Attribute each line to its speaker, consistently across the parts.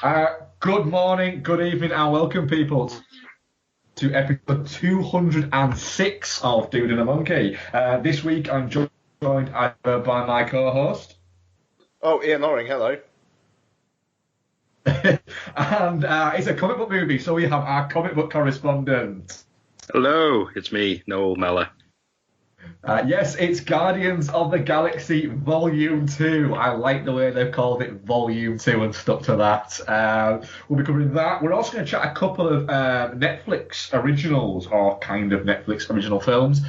Speaker 1: Good morning, good evening, and welcome, people, to episode 206 of Dude and a Monkey. This week, I'm joined by my co-host.
Speaker 2: Oh, Ian Loring, hello.
Speaker 1: And it's a comic book movie, so we have our comic book correspondent.
Speaker 3: Hello, it's me, Noel Mellor.
Speaker 1: Yes, it's Guardians of the Galaxy Volume 2. I like the way they've called it Volume 2 and stuck to that. We'll be covering that. We're also going to chat a couple of Netflix originals, or kind of Netflix original films,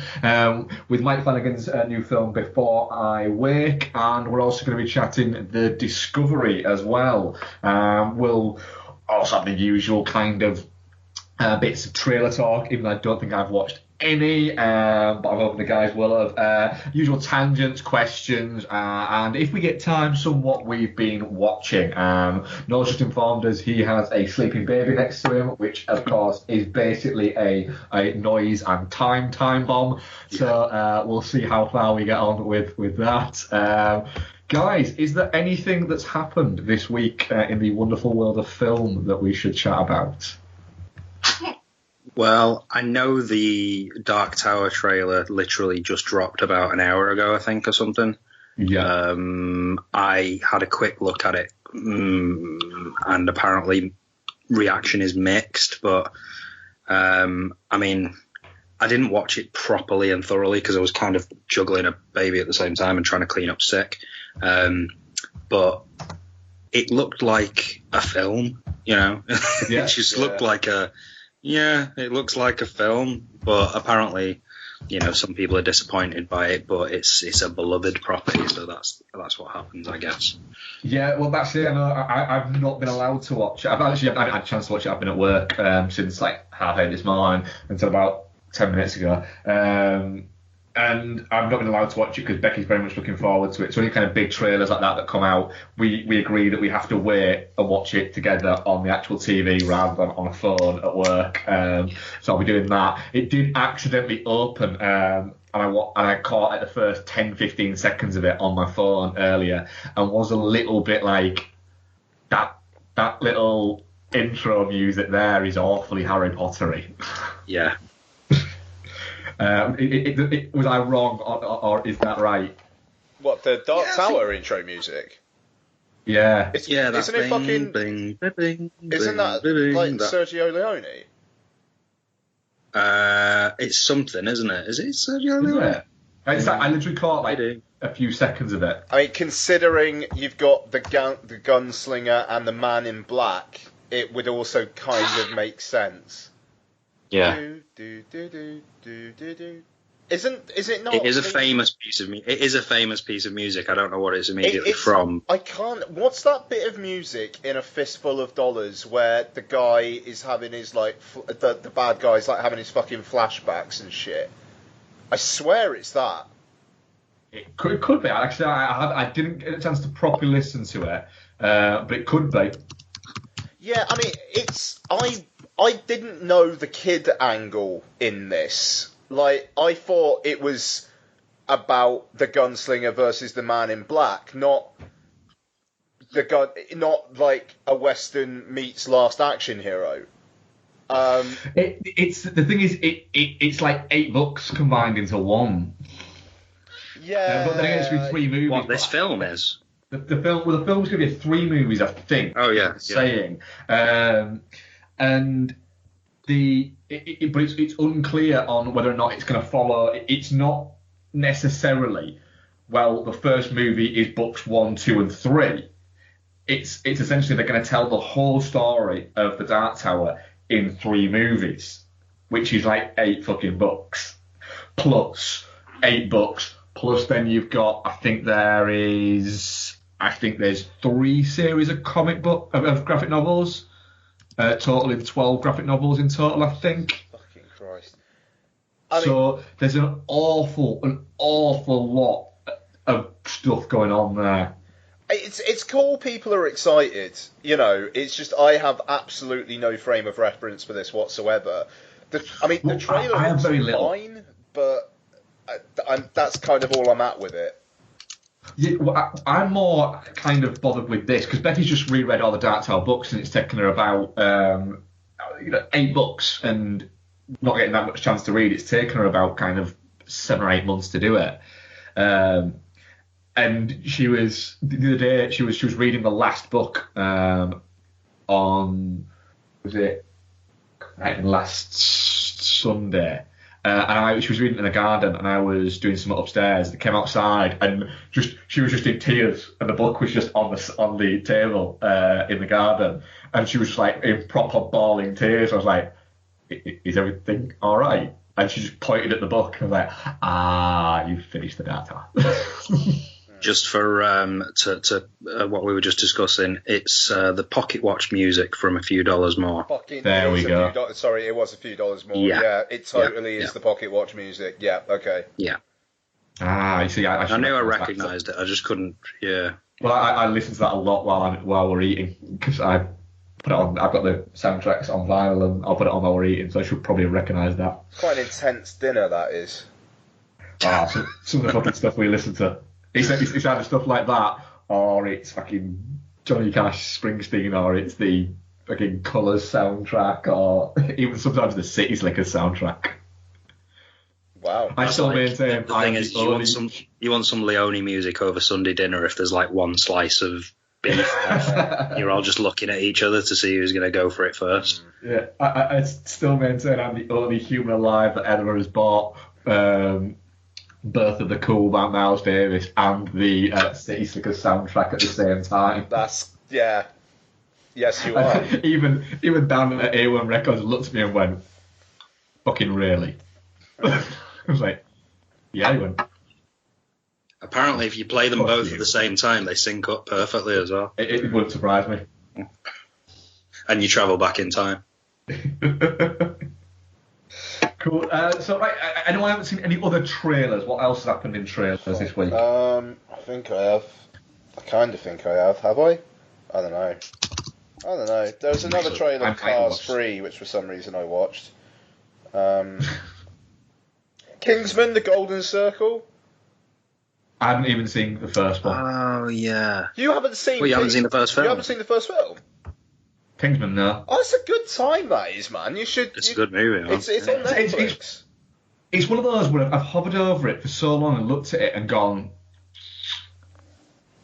Speaker 1: with Mike Flanagan's new film Before I Wake, and we're also going to be chatting The Discovery as well. We'll also have the usual kind of bits of trailer talk, even though I don't think I've watched any, but I'm hoping the guys will have. Usual tangents, questions, and if we get time, somewhat we've been watching. Noel's just informed us he has a sleeping baby next to him, which of course is basically a noise and time bomb. So we'll see how far we get on with that. Guys, is there anything that's happened this week in the wonderful world of film that we should chat about?
Speaker 3: Well, I know the Dark Tower trailer literally just dropped about an hour ago, I think, or something.
Speaker 1: Yeah.
Speaker 3: I had a quick look at it, and apparently reaction is mixed, but I mean, I didn't watch it properly and thoroughly because I was kind of juggling a baby at the same time and trying to clean up sick. But it looked like a film, you know.
Speaker 1: Yeah.
Speaker 3: It just looked like it looks like a film, but apparently, you know, some people are disappointed by it, but it's a beloved property, so that's what happens, I guess.
Speaker 1: Yeah, well, that's it. I've not been allowed to watch it. I haven't had a chance to watch it. I've been at work since like 8:30 this morning until about 10 minutes ago. And I've not been allowed to watch it because Becky's very much looking forward to it. So any kind of big trailers like that come out, we agree that we have to wait and watch it together on the actual TV rather than on a phone at work. So I'll be doing that. It did accidentally open, and I caught like the first 10-15 seconds of it on my phone earlier, and was a little bit like that little intro music there is awfully Harry Pottery.
Speaker 3: Yeah.
Speaker 1: Was I wrong, or is that right?
Speaker 2: What, the Dark Tower intro music?
Speaker 1: Yeah.
Speaker 3: Isn't
Speaker 2: it fucking... Isn't that like Sergio Leone?
Speaker 3: It's something, isn't it? Is it Sergio Leone?
Speaker 1: I literally caught like a few seconds of it.
Speaker 2: I mean, considering you've got the gunslinger and the man in black, it would also kind of make sense.
Speaker 3: Yeah.
Speaker 2: Is it not?
Speaker 3: It is a famous piece of music. It is a famous piece of music. I don't know what it's immediately from.
Speaker 2: I can't. What's that bit of music in A Fistful of Dollars where the guy is having his like the bad guy's like having his fucking flashbacks and shit? I swear it's that.
Speaker 1: It could be. Actually, I didn't get a chance to properly listen to it, but it could be.
Speaker 2: Yeah, I mean, I didn't know the kid angle in this. Like, I thought it was about the gunslinger versus the man in black, not like a Western meets Last Action Hero.
Speaker 1: It's the thing is, it's like 8 books combined into one.
Speaker 2: Yeah,
Speaker 1: but then it's going to be 3 movies.
Speaker 3: What this film is?
Speaker 1: The film's going to be 3 movies, I think.
Speaker 3: Oh yeah,
Speaker 1: saying, and but it's unclear on whether or not it's going to follow. It's not necessarily. Well, the first movie is books 1, 2, and 3. It's essentially they're going to tell the whole story of the Dark Tower in 3 movies, which is like 8 fucking books plus 8 books plus then you've got there's 3 series of of graphic novels, totaling 12 graphic novels in total, I think.
Speaker 2: Fucking Christ.
Speaker 1: So there's an awful lot of stuff going on there.
Speaker 2: It's cool people are excited, you know, it's just I have absolutely no frame of reference for this whatsoever. The trailer looks fine, but that's kind of all I'm at with it.
Speaker 1: Yeah, well, I'm more kind of bothered with this because Becky's just reread all the Dark Tower books and it's taken her about 8 books and not getting that much chance to read. It's taken her about kind of 7 or 8 months to do it. And she was the other day she was reading the last book on was it last Sunday. And she was reading in the garden, and I was doing something upstairs. I came outside, and she was just in tears, and the book was just on the table in the garden, and she was just like in proper bawling tears. I was like, "Is everything all right?" And she just pointed at the book, and I was like, "You've finished the data."
Speaker 3: Just for what we were just discussing, it's the pocket watch music from A Few Dollars More.
Speaker 1: There we go.
Speaker 2: Sorry, it was A Few Dollars More.
Speaker 3: Yeah,
Speaker 2: yeah it totally is the pocket watch music. Yeah, okay.
Speaker 3: Yeah.
Speaker 1: You see,
Speaker 3: I knew I recognised it. I just couldn't. Yeah.
Speaker 1: Well, I listen to that a lot while we're eating because I put it on. I've got the soundtracks on vinyl, and I'll put it on while we're eating, so I should probably recognise that.
Speaker 2: Quite an intense dinner, that is.
Speaker 1: Some of the fucking stuff we listen to. It's either stuff like that, or it's fucking Johnny Cash, Springsteen, or it's the fucking Colours soundtrack, or even sometimes the City Slickers soundtrack.
Speaker 2: Wow.
Speaker 1: I still maintain.
Speaker 3: The thing is, you want some Leone music over Sunday dinner if there's like one slice of beef. You're all just looking at each other to see who's going to go for it first.
Speaker 1: Yeah, I still maintain I'm the only human alive that ever has bought Birth of the Cool by Miles Davis and the City Slickers soundtrack at the same time.
Speaker 2: Yeah. Yes, you are.
Speaker 1: even down at A1 Records looked at me and went, "Fucking really?" I was like, "Yeah." He went.
Speaker 3: Apparently, if you play them both at the same time, they sync up perfectly as well.
Speaker 1: It wouldn't surprise me.
Speaker 3: And you travel back in time.
Speaker 1: Cool. So, right, I know I haven't seen any other trailers. What else has happened in trailers this week?
Speaker 2: I think I have. I kind of think I have. Have I? I don't know. There was another trailer of Cars 3, which for some reason I watched. Kingsman: The Golden Circle.
Speaker 1: I haven't even seen the first one.
Speaker 3: Oh, yeah.
Speaker 2: You haven't seen...
Speaker 3: Well, you haven't seen the first film?
Speaker 2: You haven't seen the first film?
Speaker 1: Kingsman, no.
Speaker 2: Oh, it's a good time, that is, man. You should...
Speaker 3: It's a good movie, man.
Speaker 2: It's on Netflix.
Speaker 1: It's one of those where I've hovered over it for so long and looked at it and gone...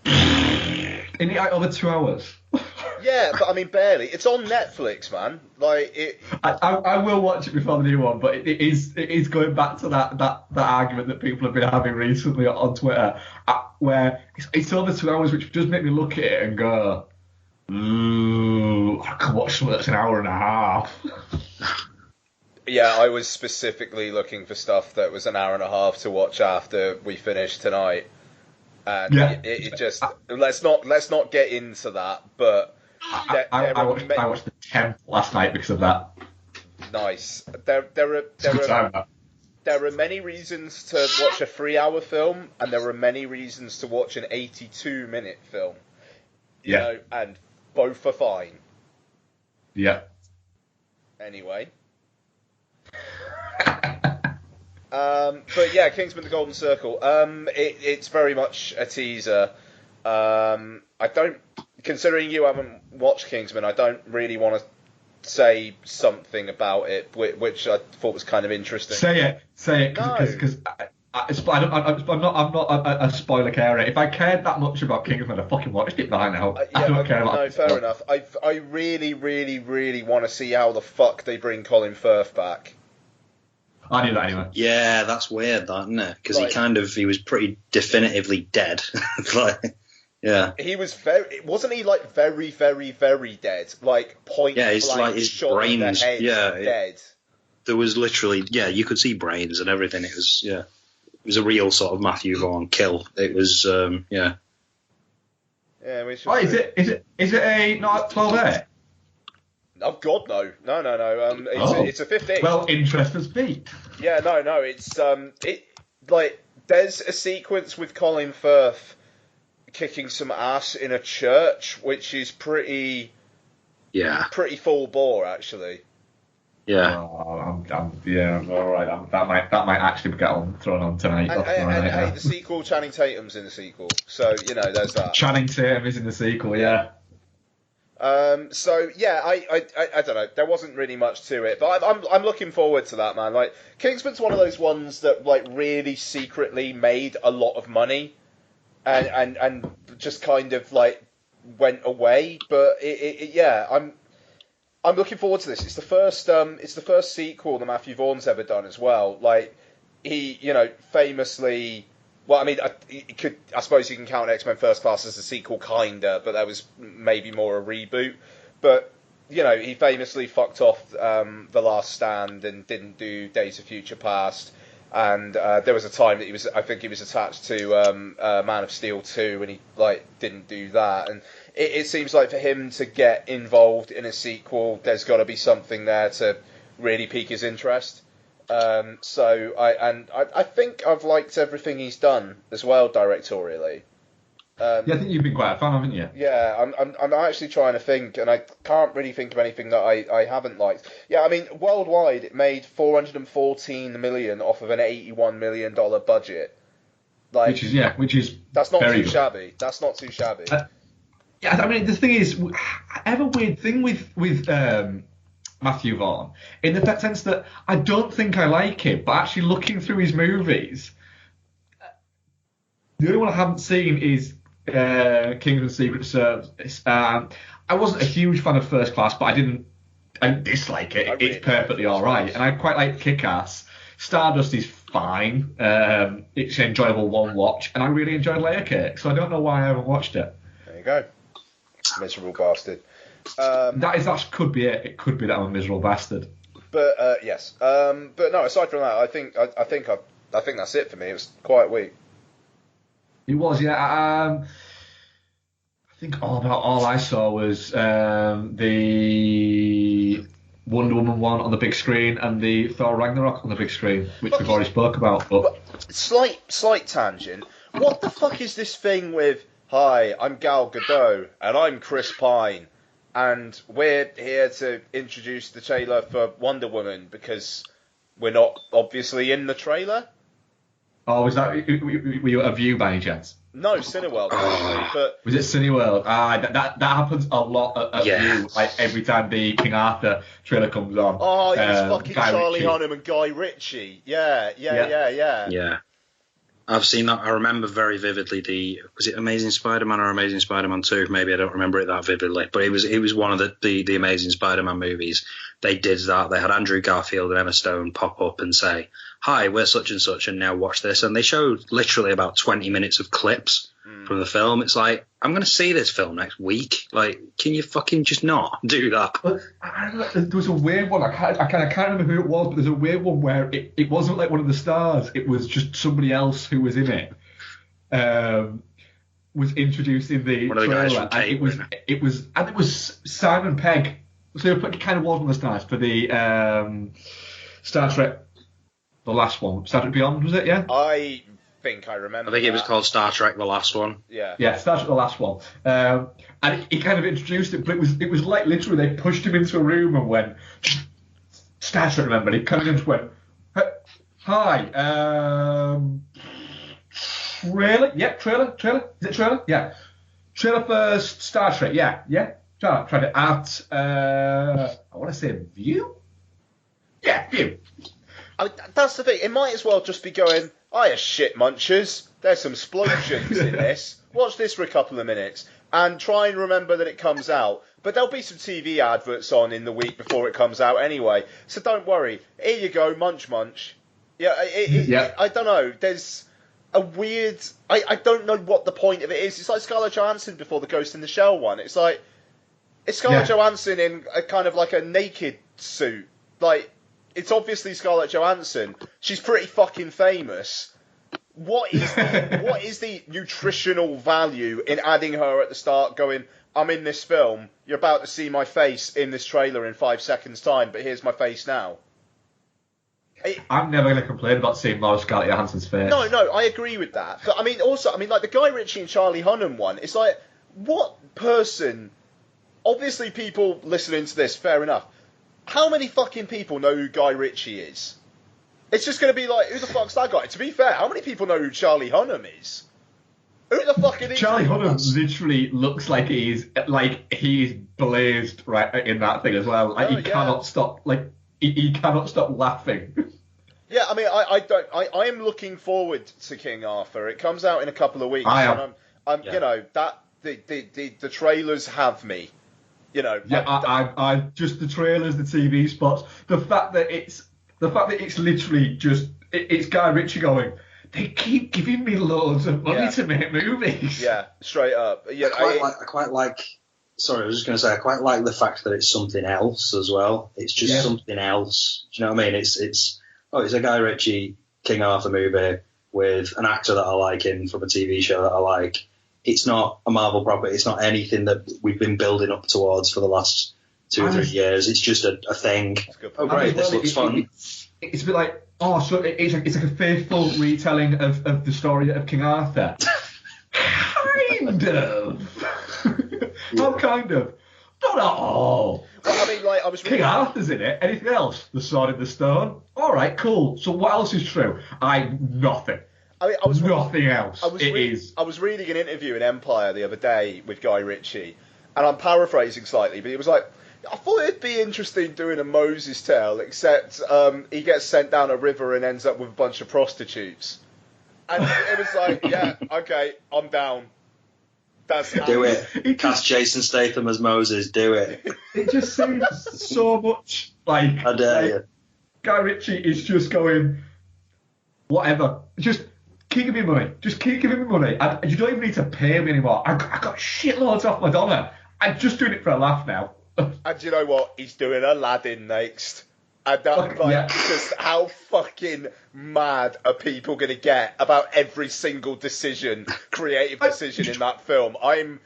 Speaker 1: In like over 2 hours.
Speaker 2: Yeah, but I mean, barely. It's on Netflix, man. Like it.
Speaker 1: I will watch it before the new one, but it is going back to that argument that people have been having recently on Twitter, where it's over 2 hours, which does make me look at it and go, "Ooh, I could watch something that's an hour and a half."
Speaker 2: Yeah, I was specifically looking for stuff that was an hour and a half to watch after we finished tonight. And
Speaker 1: yeah.
Speaker 2: it just let's not get into that. But
Speaker 1: I watched the 10th last night because of that.
Speaker 2: Nice. There are many reasons to watch a 3-hour film, and there are many reasons to watch an 82-minute film. You know, and both are fine.
Speaker 1: Yeah.
Speaker 2: Anyway. But yeah, Kingsman: The Golden Circle. It's very much a teaser. Considering you haven't watched Kingsman, I don't really want to say something about it, which I thought was kind of interesting.
Speaker 1: Say it, because I'm not a spoiler carer. If I cared that much about Kingsman, I fucking watched it by now. I don't care about.
Speaker 2: No, fair enough. I really, really, really want to see how the fuck they bring Colin Firth back.
Speaker 1: I knew that anyway.
Speaker 3: Yeah, that's weird, that, isn't it? Because he was pretty definitively dead. Yeah.
Speaker 2: He was wasn't he like very, very, very dead? Like point blank.
Speaker 3: Yeah, like his
Speaker 2: shot
Speaker 3: brains.
Speaker 2: In the head, dead.
Speaker 3: There was literally, you could see brains and everything. It was a real sort of Matthew Vaughn kill. It was,
Speaker 2: Yeah, we should.
Speaker 1: Oh, is it a not 12A?
Speaker 2: Oh God, no. It's a 15.
Speaker 1: Well, interest has peaked.
Speaker 2: Yeah, no. It's there's a sequence with Colin Firth kicking some ass in a church, which is pretty full bore, actually.
Speaker 3: Yeah.
Speaker 1: Yeah, all right. That might actually get thrown on tonight.
Speaker 2: And hey, the sequel, Channing Tatum's in the sequel, so there's that.
Speaker 1: Channing Tatum is in the sequel, yeah.
Speaker 2: So yeah, I don't know. There wasn't really much to it, but I'm looking forward to that, man. Like Kingsman's one of those ones that like really secretly made a lot of money, and just kind of like went away. But I'm looking forward to this. It's the first sequel that Matthew Vaughn's ever done as well. Like he, famously. Well, I mean, I suppose you can count X-Men First Class as a sequel, kinda, but that was maybe more a reboot. But he famously fucked off The Last Stand and didn't do Days of Future Past. And there was a time that I think he was attached to Man of Steel 2, and he didn't do that. And it seems like for him to get involved in a sequel, there's got to be something there to really pique his interest. So I think I've liked everything he's done as well directorially.
Speaker 1: Yeah, I think you've been quite a fan, haven't you?
Speaker 2: Yeah, I'm actually trying to think, and I can't really think of anything that I haven't liked. Yeah, I mean, worldwide it made $414 million off of an $81 million budget.
Speaker 1: Which is
Speaker 2: that's not
Speaker 1: very
Speaker 2: too
Speaker 1: good.
Speaker 2: shabby. That's not too shabby.
Speaker 1: Yeah, I mean, the thing is, I have a weird thing with Matthew Vaughn, in the sense that I don't think I like him, but actually looking through his movies, the only one I haven't seen is Kingsman Secret Service. I wasn't a huge fan of First Class, but I didn't dislike it.
Speaker 2: Really
Speaker 1: it's perfectly all right, and I quite like Kick-Ass. Stardust is fine. It's an enjoyable one watch, and I really enjoyed Layer Cake, so I don't know why I haven't watched it.
Speaker 2: There you go, miserable bastard.
Speaker 1: That could be it. It could be that I'm a miserable bastard.
Speaker 2: But yes. But no. Aside from that, I think that's it for me. It was quite weak.
Speaker 1: It was, yeah. I think all I saw was the Wonder Woman one on the big screen and the Thor Ragnarok on the big screen, which we've already spoke about. But
Speaker 2: slight tangent. What the fuck is this thing with? Hi, I'm Gal Gadot and I'm Chris Pine. And we're here to introduce the trailer for Wonder Woman because we're not obviously in the trailer.
Speaker 1: Oh, was that were you at a View by any chance?
Speaker 2: No, Cineworld actually. But
Speaker 1: was it Cineworld? That happens a lot at View. Like every time the King Arthur trailer comes on.
Speaker 2: Oh, yeah, it's fucking
Speaker 1: Guy
Speaker 2: Charlie
Speaker 1: Ritchie.
Speaker 2: Hunnam and Guy Ritchie. Yeah.
Speaker 3: Yeah. I've seen that. I remember very vividly was it Amazing Spider-Man or Amazing Spider-Man 2? Maybe I don't remember it that vividly, but it was one of the Amazing Spider-Man movies. They did that. They had Andrew Garfield and Emma Stone pop up and say, "Hi, we're such and such, and now watch this." And they showed literally about 20 minutes of clips from the film. It's like, I'm going to see this film next week. Like, can you fucking just not do that?
Speaker 1: But there was a weird one. I can't remember who it was, but there's a weird one where it wasn't like one of the stars. It was just somebody else who was in it. Was introduced in the
Speaker 3: one of the
Speaker 1: trailer.
Speaker 3: guys from Tate,
Speaker 1: it was Simon Pegg. So it kind of was one of the stars for the Star Trek, the last one. Star Trek Beyond, was it? Yeah.
Speaker 2: I think I remember.
Speaker 3: I think it was called Star Trek: The Last One.
Speaker 2: Yeah,
Speaker 1: Star Trek: The Last One. And he kind of introduced it, but it was like literally they pushed him into a room and went, Star Trek, remember? He kind of just went, hi, trailer? Yeah, trailer? Is it trailer? Yeah. Trailer for Star Trek, yeah. Tried it at, I want to say View? Yeah, View.
Speaker 2: I mean, that's the thing. It might as well just be going, hiya, shit munchers. There's some explosions in this. Watch this for a couple of minutes. And try and remember that it comes out. But there'll be some TV adverts on in the week before it comes out anyway. So don't worry. Here you go, munch. Yeah, I don't know. There's a weird... I don't know what the point of it is. It's like Scarlett Johansson before the Ghost in the Shell one. It's like... It's Scarlett Johansson in a kind of like a naked suit. Like... It's obviously Scarlett Johansson. She's pretty fucking famous. What is the nutritional value in adding her at the start going, I'm in this film, you're about to see my face in this trailer in 5 seconds time, but here's my face now.
Speaker 1: I'm never going to complain about seeing more Scarlett Johansson's face.
Speaker 2: No, I agree with that. But I mean, also, like the Guy Ritchie and Charlie Hunnam one, it's like, what person, obviously people listening to this, fair enough, how many fucking people know who Guy Ritchie is? It's just going to be like, who the fuck's that guy? To be fair, how many people know who Charlie Hunnam is? Who the fuck is
Speaker 1: Charlie Hunnam literally looks like he's blazed right in that thing as well. Like he cannot stop. Like he cannot stop laughing.
Speaker 2: Yeah, I mean, I am looking forward to King Arthur. It comes out in a couple of weeks.
Speaker 1: I am.
Speaker 2: And I'm you know, that the trailers have me. You know.
Speaker 1: Yeah, I just the trailers, the TV spots, the fact that it's literally just it's Guy Ritchie going. They keep giving me loads of money to make movies.
Speaker 2: Yeah, straight up. Yeah,
Speaker 3: I quite like. Sorry, I was just going to say I quite like the fact that it's something else as well. It's just something else. Do you know what I mean? It's a Guy Ritchie King Arthur movie with an actor that I like in from a TV show that I like. It's not a Marvel property. It's not anything that we've been building up towards for the last 2 or 3 years. It's just a thing. Oh, great, this looks fun.
Speaker 1: It's a bit like, so it's like a faithful retelling of the story of King Arthur. Kind of. How kind of? Not at all.
Speaker 2: Well, I mean, like, I was
Speaker 1: King Arthur's in it. Anything else? The Sword in the Stone. All right, cool. So what else is true? Nothing.
Speaker 2: I mean,
Speaker 1: nothing else.
Speaker 2: I was reading an interview in Empire the other day with Guy Ritchie, and I'm paraphrasing slightly, but he was like, I thought it'd be interesting doing a Moses tale, except he gets sent down a river and ends up with a bunch of prostitutes. And it was like, yeah, okay, I'm down.
Speaker 3: Do it. Cast Jason Statham as Moses. Do it.
Speaker 1: It just seems so much like.
Speaker 3: I dare you.
Speaker 1: Guy Ritchie is just going, whatever. Just keep giving me money. Just keep giving me money. You don't even need to pay me anymore. I got shitloads off Madonna. I'm just doing it for a laugh now.
Speaker 2: And you know what? He's doing Aladdin next. And just how fucking mad are people going to get about every single creative decision in that film? I'm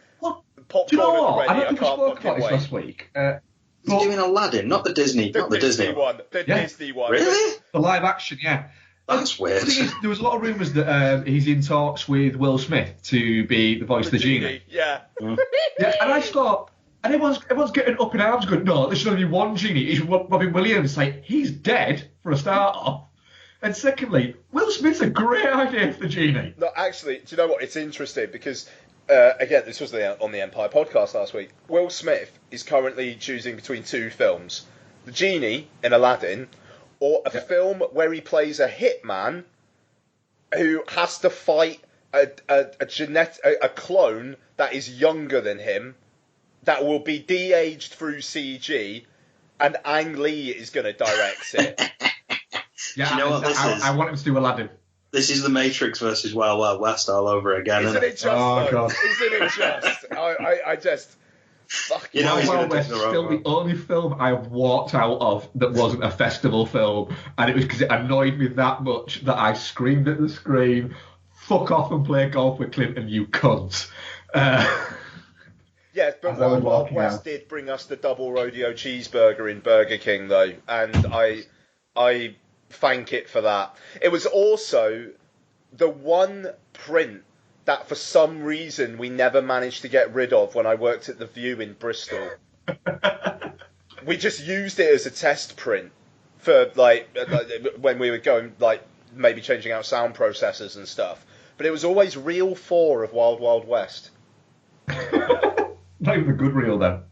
Speaker 2: popcorn
Speaker 1: do you know what?
Speaker 2: ready.
Speaker 1: I don't think we spoke about this last week.
Speaker 3: He's doing Aladdin, not the Disney one.
Speaker 2: The Disney one.
Speaker 3: Really?
Speaker 1: The live action, yeah.
Speaker 3: That's weird.
Speaker 1: The thing is, there was a lot of rumours that he's in talks with Will Smith to be the voice of the genie.
Speaker 2: Yeah.
Speaker 1: Yeah, and I thought. And everyone's getting up in arms going, no, there should only be one genie. It's Robin Williams. Like, he's dead, for a start off. And secondly, Will Smith's a great idea for the genie.
Speaker 2: No, actually, do you know what? It's interesting because, again, this was on the Empire podcast last week. Will Smith is currently choosing between two films. The Genie in Aladdin, or a film where he plays a hitman who has to fight a clone that is younger than him, that will be de-aged through CG, and Ang Lee is going to direct it.
Speaker 1: Yeah,
Speaker 3: do you know what this is?
Speaker 1: I want him to do Aladdin.
Speaker 3: This is The Matrix versus Wild Wild West all over again,
Speaker 2: Isn't it just?
Speaker 1: Oh, God.
Speaker 2: Isn't it just? I just... Fuck
Speaker 3: you know,
Speaker 1: Wild Wild West is still the only film I've walked out of that wasn't a festival film, and it was because it annoyed me that much that I screamed at the screen, "Fuck off and play golf with Clinton, you cunt."
Speaker 2: Yes, but Wild Wild West did bring us the double rodeo cheeseburger in Burger King, though, and I thank it for that. It was also the one print that for some reason we never managed to get rid of when I worked at The View in Bristol. We just used it as a test print for when we were going, maybe changing out sound processors and stuff. But it was always reel 4 of Wild Wild West.
Speaker 1: Not even a good reel then.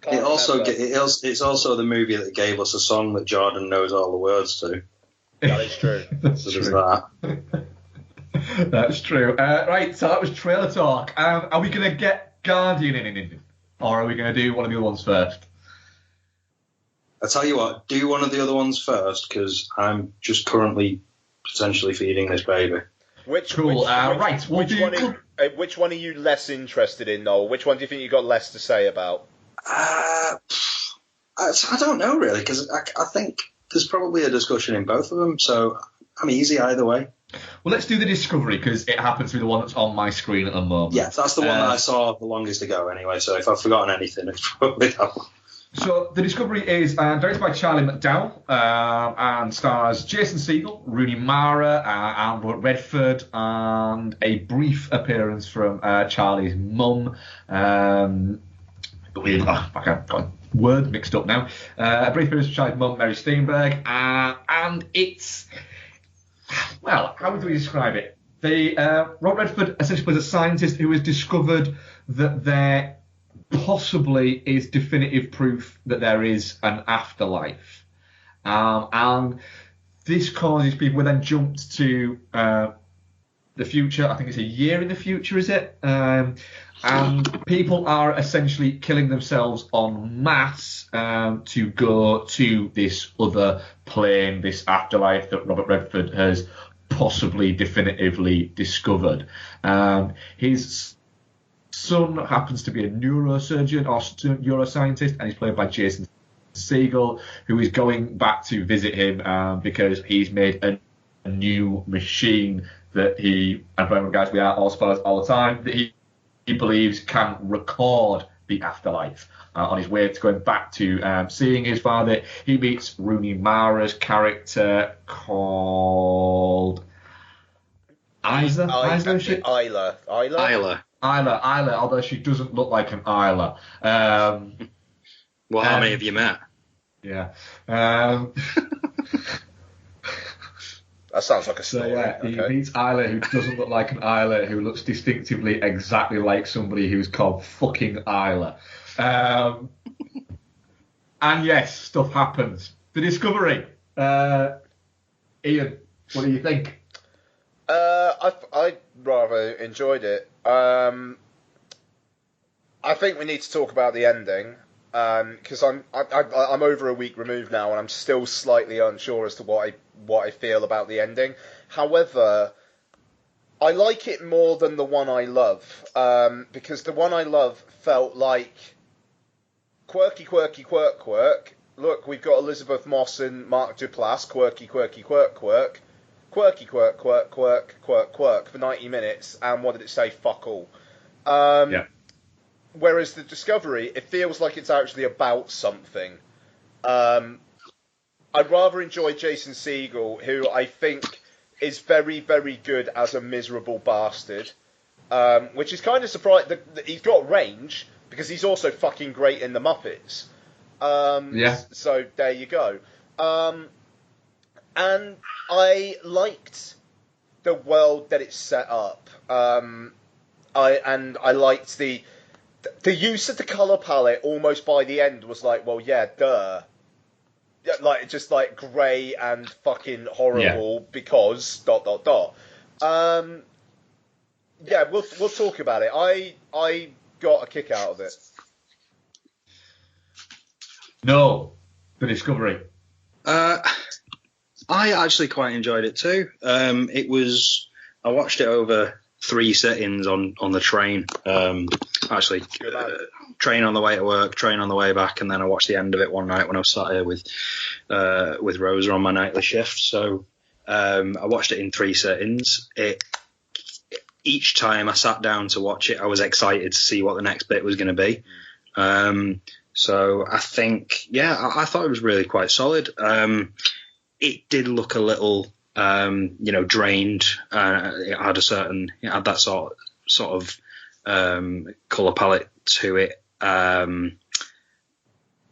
Speaker 3: It's also the movie that gave us a song that Jordan knows all the words to.
Speaker 2: That is true.
Speaker 1: That's true. Right, so that was trailer talk. Are we going to get Guardian in? Or are we going to do one of the other ones first?
Speaker 3: I tell you what, do one of the other ones first, because I'm just currently potentially feeding this baby.
Speaker 2: Which one are you less interested in, Noel? Which one do you think you got less to say about?
Speaker 3: I don't know, really, because I think there's probably a discussion in both of them, so I'm easy either way.
Speaker 1: Well, let's do the Discovery, because it happens to be the one that's on my screen at the moment.
Speaker 3: Yeah, that's the one that I saw the longest ago anyway, so if I've forgotten anything, it's probably that one.
Speaker 1: So, The Discovery is directed by Charlie McDowell and stars Jason Segel, Rooney Mara, Albert Redford, and a brief appearance from Charlie's mum. words mixed up now. A brief period of child's mum, Mary Steenburgen, and it's, well, how do we describe it? Robert Redford essentially was a scientist who has discovered that there possibly is definitive proof that there is an afterlife, and this causes people then jumped to the future. I think it's a year in the future, is it? And people are essentially killing themselves en masse to go to this other plane, this afterlife that Robert Redford has possibly definitively discovered. His son happens to be a neurosurgeon or neuroscientist, and he's played by Jason Segel, who is going back to visit him because he's made a new machine that he, and remember guys, we are all spoilers all the time, that he believes can record the afterlife. On his way to going back to seeing his father, he meets Rooney Mara's character called Isla, although she doesn't look like an Isla.
Speaker 3: Well, how many have you met?
Speaker 1: Yeah.
Speaker 2: That sounds like a story.
Speaker 1: So yeah, he meets Isla, who doesn't look like an Isla, who looks distinctively exactly like somebody who's called fucking Isla. And yes, stuff happens. The Discovery. Ian, what do you think?
Speaker 2: I rather enjoyed it. I think we need to talk about the ending. Because I'm over a week removed now, and I'm still slightly unsure as to what I feel about the ending. However, I like it more than the one I love, because the one I love felt like quirky, quirk. Look, we've got Elizabeth Moss and Mark Duplass, quirky, quirk, quirky, quirk for 90 minutes, and what did it say? Fuck all.
Speaker 1: Yeah.
Speaker 2: Whereas the Discovery, it feels like it's actually about something. I'd rather enjoy Jason Segel, who I think is very, very good as a miserable bastard, which is kind of surprising. That he's got range, because he's also fucking great in The Muppets.
Speaker 1: Yeah.
Speaker 2: So there you go. And I liked the world that it set up. I liked the use of the colour palette almost by the end was like, well, yeah, duh. Like, just like grey and fucking horrible because ... Yeah, we'll talk about it. I got a kick out of it.
Speaker 1: No, The Discovery.
Speaker 3: I actually quite enjoyed it too. I watched it over 3 sittings on the train. Train on the way to work, train on the way back, and then I watched the end of it one night when I was sat here with Rosa on my nightly shift. So I watched it in 3 sittings. Each time I sat down to watch it, I was excited to see what the next bit was going to be. So I think, I thought it was really quite solid. It did look a little, drained. It had that sort of colour palette to it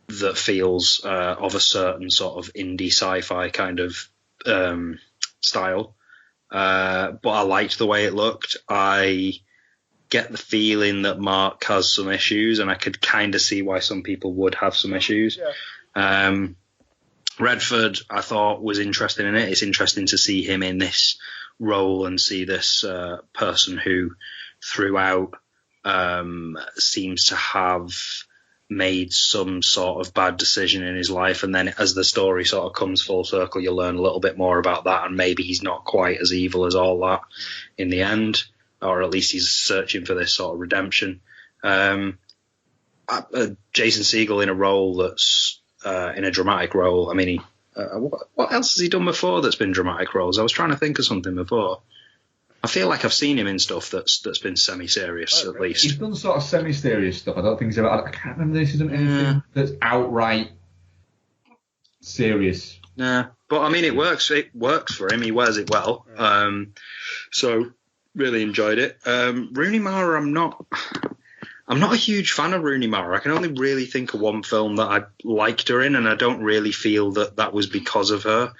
Speaker 3: that feels of a certain sort of indie sci-fi kind of style. But I liked the way it looked. I get the feeling that Mark has some issues, and I could kind of see why some people would have some issues. Yeah. Redford, I thought, was interesting in it. It's interesting to see him in this role and see this person who throughout seems to have made some sort of bad decision in his life, and then as the story sort of comes full circle, you learn a little bit more about that, and maybe he's not quite as evil as all that in the end, or at least he's searching for this sort of redemption. Jason Segel in a role that's in a dramatic role. I mean, what else has he done before that's been dramatic roles? I was trying to think of something before. I feel like I've seen him in stuff that's been semi-serious, at least.
Speaker 1: He's done sort of semi-serious stuff. I don't think he's ever... I can't remember this isn't anything that's outright serious.
Speaker 3: Yeah, but I mean, it works. It works for him. He wears it well. So really enjoyed it. Rooney Mara, I'm I'm not a huge fan of Rooney Mara. I can only really think of one film that I liked her in, and I don't really feel that was because of her.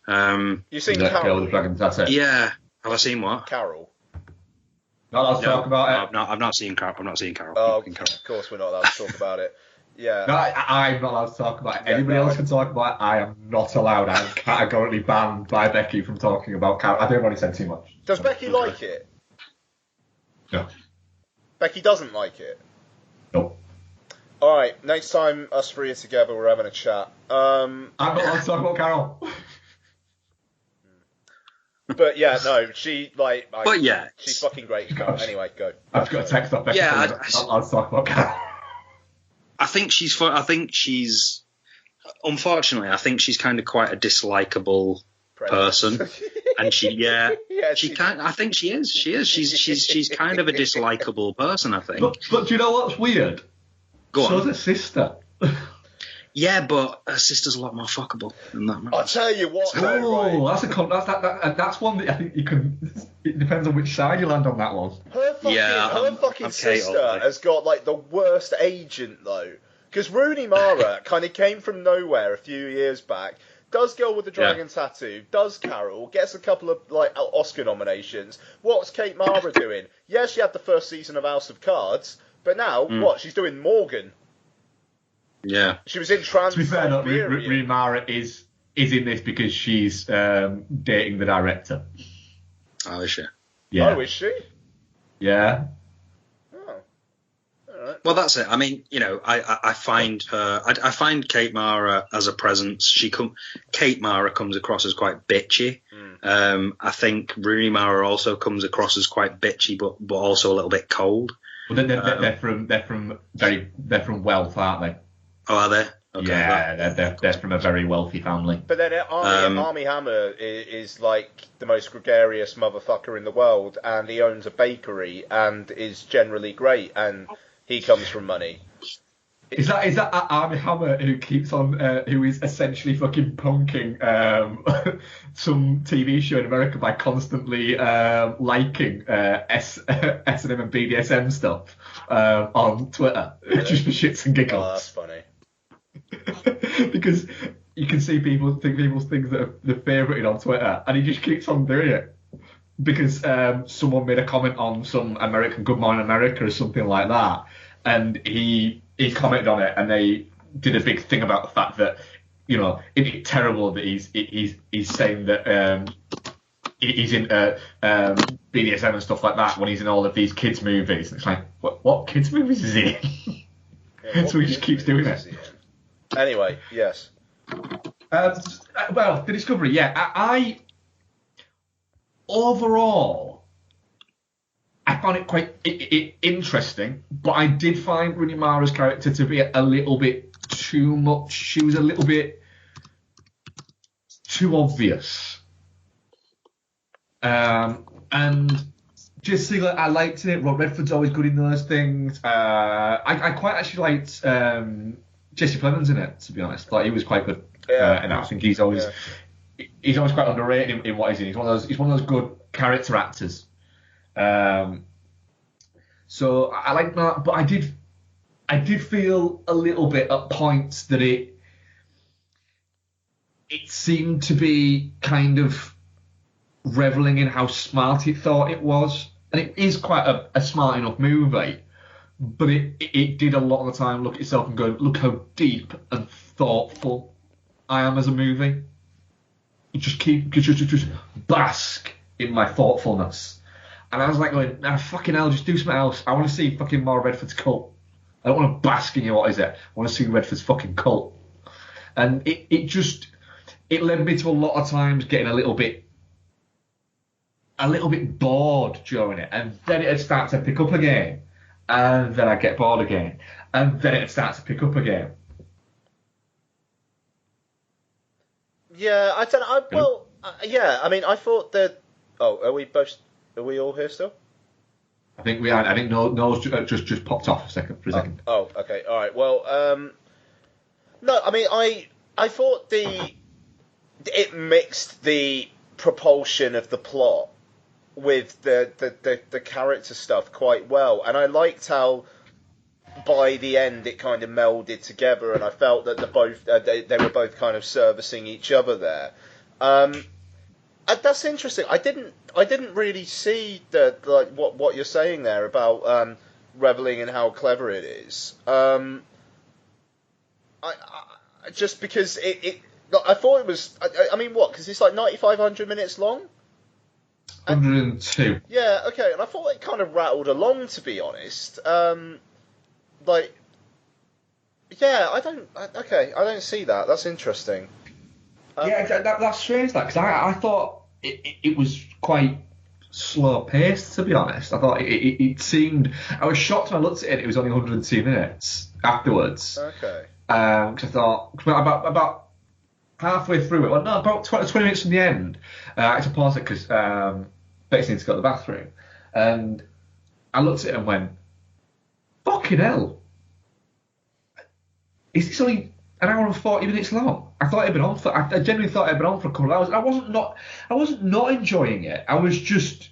Speaker 2: You've seen
Speaker 1: That
Speaker 2: Carol?
Speaker 1: Girl with the Dragons, that's it.
Speaker 3: Yeah. Have I seen what?
Speaker 2: Carol.
Speaker 1: Not allowed to talk about it.
Speaker 3: I've not seen Carol.
Speaker 2: Oh,
Speaker 3: Keep Carol.
Speaker 2: of course we're not allowed to talk about it. Yeah.
Speaker 1: No, I'm not allowed to talk about it.
Speaker 2: Yeah,
Speaker 1: Anybody
Speaker 2: no,
Speaker 1: else can talk about it. I am not allowed. I'm categorically banned by Becky from talking about Carol. I think I've already said too much.
Speaker 2: Does Becky like it?
Speaker 1: No.
Speaker 2: Becky doesn't like it.
Speaker 1: No.
Speaker 2: Alright, next time us three are together, we're having a chat.
Speaker 1: I'm not allowed to talk about Carol.
Speaker 2: But yeah, no, she, like...
Speaker 3: But yeah.
Speaker 2: She's fucking great. Gosh. Anyway, go.
Speaker 1: I've got a text off Becky.
Speaker 3: Yeah,
Speaker 1: I'm not allowed to talk about Carol.
Speaker 3: I think she's... Unfortunately, I think she's kind of quite a dislikable person. And
Speaker 2: Yeah,
Speaker 3: I think she is. She's kind of a dislikable person, I think.
Speaker 1: But do you know what's weird?
Speaker 3: Go on.
Speaker 1: So's her sister.
Speaker 3: Yeah, but her sister's a lot more fuckable than that.
Speaker 2: I'll tell you what,
Speaker 1: Oh, that's one that I think you can. It depends on which side you land on that one.
Speaker 2: Her fucking sister has got like the worst agent though, because Rooney Mara kind of came from nowhere a few years back. Does Girl with the Dragon Tattoo, does Carol, gets a couple of like Oscar nominations. What's Kate Mara doing? Yeah, she had the first season of House of Cards, but now what? She's doing Morgan.
Speaker 3: Yeah.
Speaker 2: She was in Trans.
Speaker 1: To be fair, Rooney Mara is in this because she's dating the director.
Speaker 3: Oh, is she?
Speaker 1: Yeah.
Speaker 2: Oh, is she?
Speaker 1: Yeah.
Speaker 2: Oh. All right.
Speaker 3: Well, that's it. I mean, you know, I find her. I find Kate Mara as a presence. Kate Mara comes across as quite bitchy. I think Rooney Mara also comes across as quite bitchy, but also a little bit cold.
Speaker 1: Well, they're from wealth, aren't they?
Speaker 3: Oh, are they? Okay,
Speaker 1: yeah, they're from a very wealthy family.
Speaker 2: But then Armie Hammer is like the most gregarious motherfucker in the world, and he owns a bakery and is generally great, and he comes from money.
Speaker 1: Is that Armie Hammer who keeps on who is essentially fucking punking some TV show in America by constantly liking S&M and BDSM stuff on Twitter just for shits and giggles?
Speaker 2: Oh, that's funny.
Speaker 1: Because you can see people's things that are the favorited on Twitter, and he just keeps on doing it because someone made a comment on some American Good Morning America or something like that, and he commented on it, and they did a big thing about the fact that, you know, it's terrible that he's saying that he's into BDSM and stuff like that when he's in all of these kids movies. It's like, what kids movies is he in?
Speaker 2: Yeah,
Speaker 1: So he just keeps doing it.
Speaker 2: Anyway, yes.
Speaker 1: Well, the Discovery, yeah. I overall, I found it quite interesting, but I did find Rooney Mara's character to be a little bit too much. She was a little bit too obvious. And just see, like, I liked it. Rod Redford's always good in those things. I quite actually liked Jesse Plemons in it, to be honest. Like, he was quite good. And I think he's always quite underrated in what he's in. He's one of those good character actors. So I like that, but I did feel a little bit at points that it seemed to be kind of reveling in how smart it thought it was, and it is quite a smart enough movie, but it did a lot of the time look at itself and go, look how deep and thoughtful I am as a movie. You just bask in my thoughtfulness. And I was like going, nah, fucking hell, just do something else. I want to see fucking more Redford's cult. I don't want to bask in what is it. I want to see Redford's fucking cult. And it led me to a lot of times getting a little bit bored during it. And then it'd start to pick up again. And then I'd get bored again. And then it'd start to pick up again.
Speaker 2: Yeah, I don't know. Well, yeah, I mean, I thought that... Oh, are we all here still?
Speaker 1: I think we are. I think Noel's just popped off for a second.
Speaker 2: Oh, okay, all right. Well, no, I mean, I thought it mixed the propulsion of the plot with the character stuff quite well, and I liked how by the end it kind of melded together, and I felt that they were both kind of servicing each other there. That's interesting. I didn't really see what you're saying there about reveling in how clever it is. I just because I thought it was. I mean, what? Because it's like 9,500 minutes long.
Speaker 1: 102.
Speaker 2: Yeah, okay, and I thought it kind of rattled along, to be honest. Like, yeah, I don't see that. That's interesting.
Speaker 1: That's strange, that, because I thought it was quite slow paced, to be honest. I thought it seemed. I was shocked when I looked at it. It was only 102 minutes afterwards.
Speaker 2: Okay.
Speaker 1: Because I thought about halfway through it. Well, no, about 20 minutes from the end. I had to pause it because Bex needs to go to the bathroom, and I looked at it and went, "Fucking hell! Is this only an hour and 40 minutes long?" I thought it'd been on for. I genuinely thought it'd been on for a couple of hours. I wasn't not enjoying it. I was just.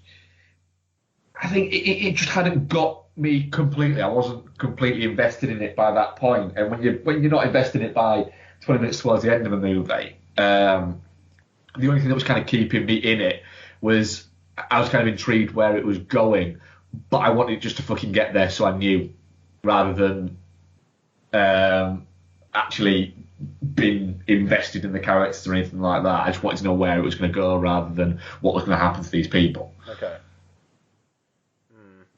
Speaker 1: I think it just hadn't got me completely. I wasn't completely invested in it by that point. And when you're not invested in it by 20 minutes towards the end of a movie, the only thing that was kind of keeping me in it was I was kind of intrigued where it was going, but I wanted just to fucking get there so I knew, rather than actually being invested in the characters or anything like that. I just wanted to know where it was going to go rather than what was going to happen to these people.
Speaker 2: Okay.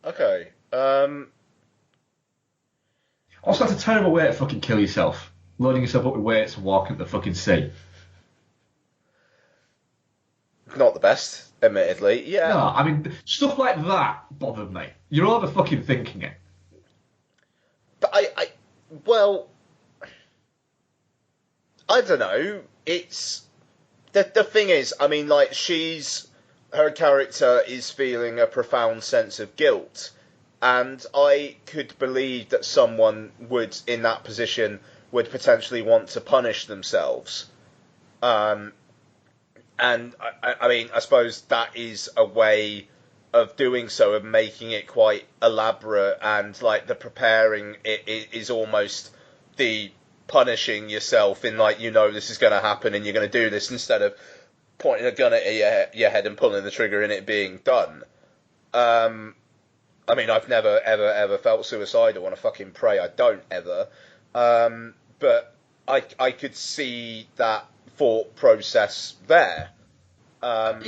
Speaker 2: Okay.
Speaker 1: Also, that's a terrible way to fucking kill yourself. Loading yourself up with weights and walking to the fucking sea.
Speaker 2: Not the best, admittedly. Yeah.
Speaker 1: No, I mean, stuff like that bothered me. You're over fucking thinking it.
Speaker 2: But well, I don't know. It's the thing is, I mean, like her character is feeling a profound sense of guilt, and I could believe that someone would, in that position, would potentially want to punish themselves. And I mean, I suppose that is a way of doing so, of making it quite elaborate, and like the preparing it is almost the punishing yourself in, like, this is going to happen and you're going to do this, instead of pointing a gun at your head and pulling the trigger and it being done. I mean, I've never ever felt suicidal, and I fucking pray I don't ever. But I could see that thought process there.
Speaker 1: A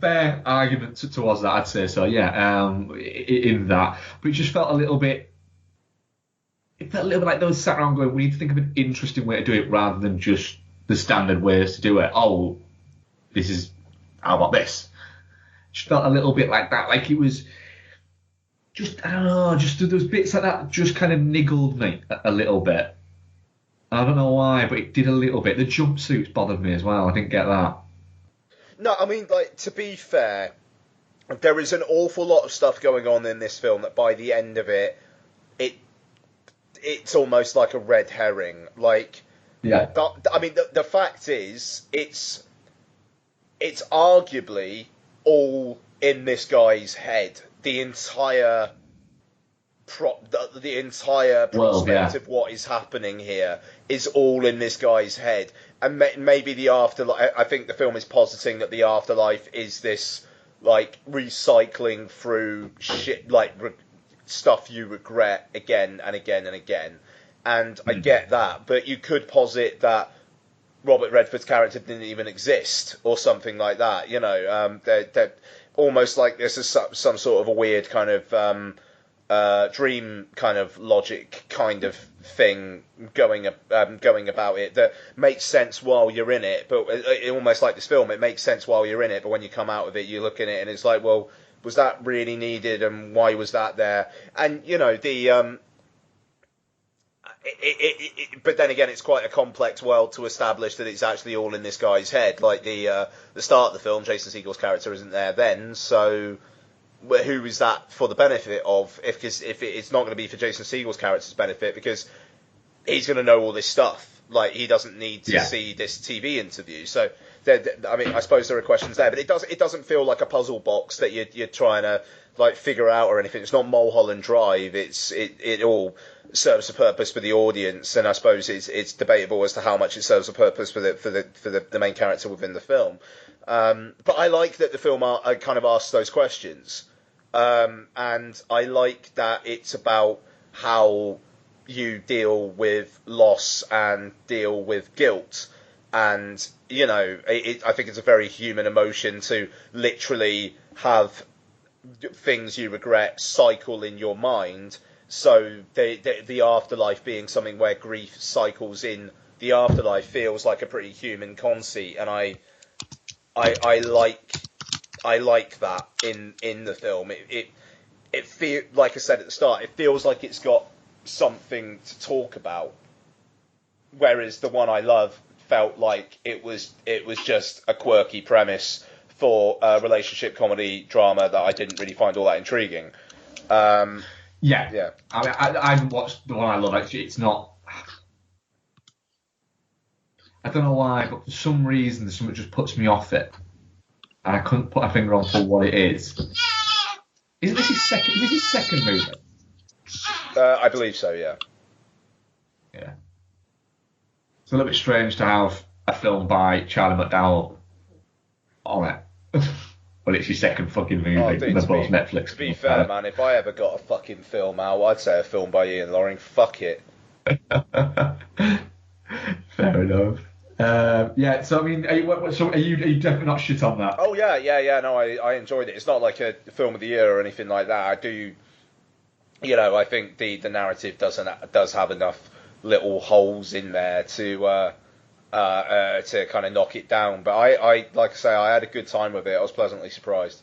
Speaker 1: fair argument towards that, I'd say so. Yeah, in that, but it just felt a little bit. It felt a little bit like they were sat around going, "We need to think of an interesting way to do it rather than just the standard ways to do it." Oh, this is how about this? It just felt a little bit like that. Like it was just, I don't know, just there was bits like that just kind of niggled me a little bit. I don't know why, but it did a little bit. The jumpsuits bothered me as well. I didn't get that.
Speaker 2: No, I mean, like, to be fair, there is an awful lot of stuff going on in this film that by the end of it, it's almost like a red herring. Like,
Speaker 1: yeah.
Speaker 2: I mean, the fact is, it's arguably all in this guy's head. The entire prospect of what is happening here is all in this guy's head, and maybe the afterlife. I think the film is positing that the afterlife is this, like, recycling through shit, like stuff you regret again and again and again. And I get that, but you could posit that Robert Redford's character didn't even exist, or something like that. They're almost like this is some sort of a weird kind of dream kind of logic kind of thing going about it that makes sense while you're in it, but almost like this film, it makes sense while you're in it, but when you come out of it, you look at it and it's like, well, was that really needed, and why was that there? And but then again, it's quite a complex world to establish that it's actually all in this guy's head. Like the start of the film, Jason Segel's character isn't there then, so who is that for the benefit of? If it's not going to be for Jason Segel's character's benefit, because he's going to know all this stuff, Like, he doesn't need to
Speaker 1: Yeah.
Speaker 2: see this TV interview. So, I mean, I suppose there are questions there, but it doesn't feel like a puzzle box that you're trying to like figure out or anything. It's not Mulholland Drive. It all serves a purpose for the audience, and I suppose it's debatable as to how much it serves a purpose for the main character within the film. But I like that the film kind of asks those questions, and I like that it's about how you deal with loss and deal with guilt. And, you know, I think it's a very human emotion to literally have things you regret cycle in your mind. So the afterlife being something where grief cycles in the afterlife feels like a pretty human conceit. And I like that in the film. It feel, like I said at the start, it feels like it's got something to talk about, whereas the one I love felt like it was just a quirky premise for a relationship comedy drama that I didn't really find all that intriguing.
Speaker 1: Yeah.
Speaker 2: Yeah.
Speaker 1: I mean, I haven't watched the one I love. Actually, it's not. I don't know why, but for some reason, something just puts me off it, and I couldn't put a finger on for what it is. Isn't this his second? Is this his second movie?
Speaker 2: I believe so. Yeah.
Speaker 1: Yeah. It's a little bit strange to have a film by Charlie McDowell on it. Well, it's your second fucking movie.
Speaker 2: Oh, dude,
Speaker 1: and they're both Netflix.
Speaker 2: To be fair, man, if I ever got a fucking film out, I'd say a film by Ian Loring. Fuck it.
Speaker 1: Fair enough. Yeah. So I mean, are you definitely not shit on that?
Speaker 2: Oh yeah. No, I enjoyed it. It's not like a film of the year or anything like that. I do. You know, I think the narrative does have enough little holes in there to kind of knock it down. But I like I say, I had a good time with it. I was pleasantly surprised.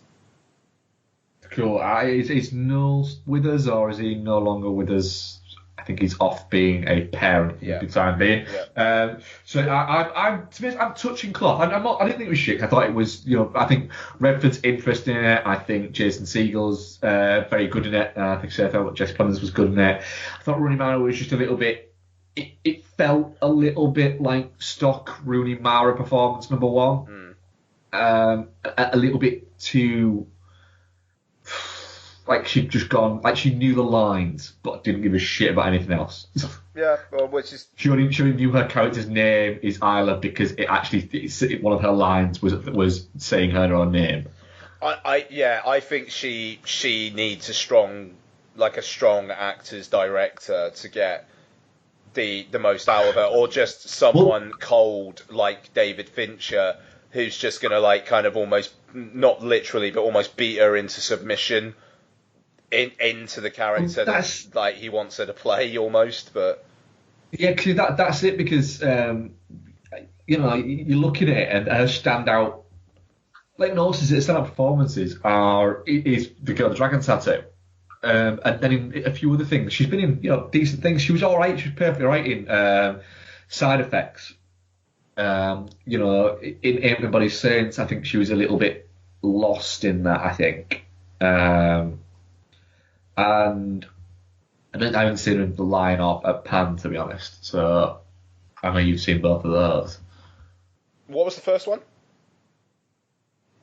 Speaker 1: Cool. Is Noel with us, or is he no longer with us? I think he's off being a parent for the time being.
Speaker 2: Yeah.
Speaker 1: So I'm touching cloth. I didn't think it was shit. I thought it was, you know, I think Redford's interesting in it. I think Jason Segel's very good in it. I think Jess Plemons was good in it. I thought Rooney Mara was just a little bit. It felt a little bit like stock Rooney Mara performance number one. A little bit too. Like she'd just gone, like she knew the lines, but didn't give a shit about anything else.
Speaker 2: Yeah, well, which is
Speaker 1: she only knew her character's name is Isla because one of her lines was saying her own name.
Speaker 2: I think she needs a strong actor's director to get the most out of her, or just someone cold like David Fincher who's just gonna like kind of almost not literally but almost beat her into submission. Into the character that like he wants her to play almost, but
Speaker 1: yeah, cause that's it because you know you're looking at it and her standout, like Noel's standout performances is the Girl with the Dragon Tattoo, and then in a few other things she's been in decent things. She was all right. She was perfectly right in Side Effects. In Everybody's Saints, I think she was a little bit lost in that. I think. And I haven't seen her in The Lion or at Pan, to be honest. So I know you've seen both of those.
Speaker 2: What was the first one?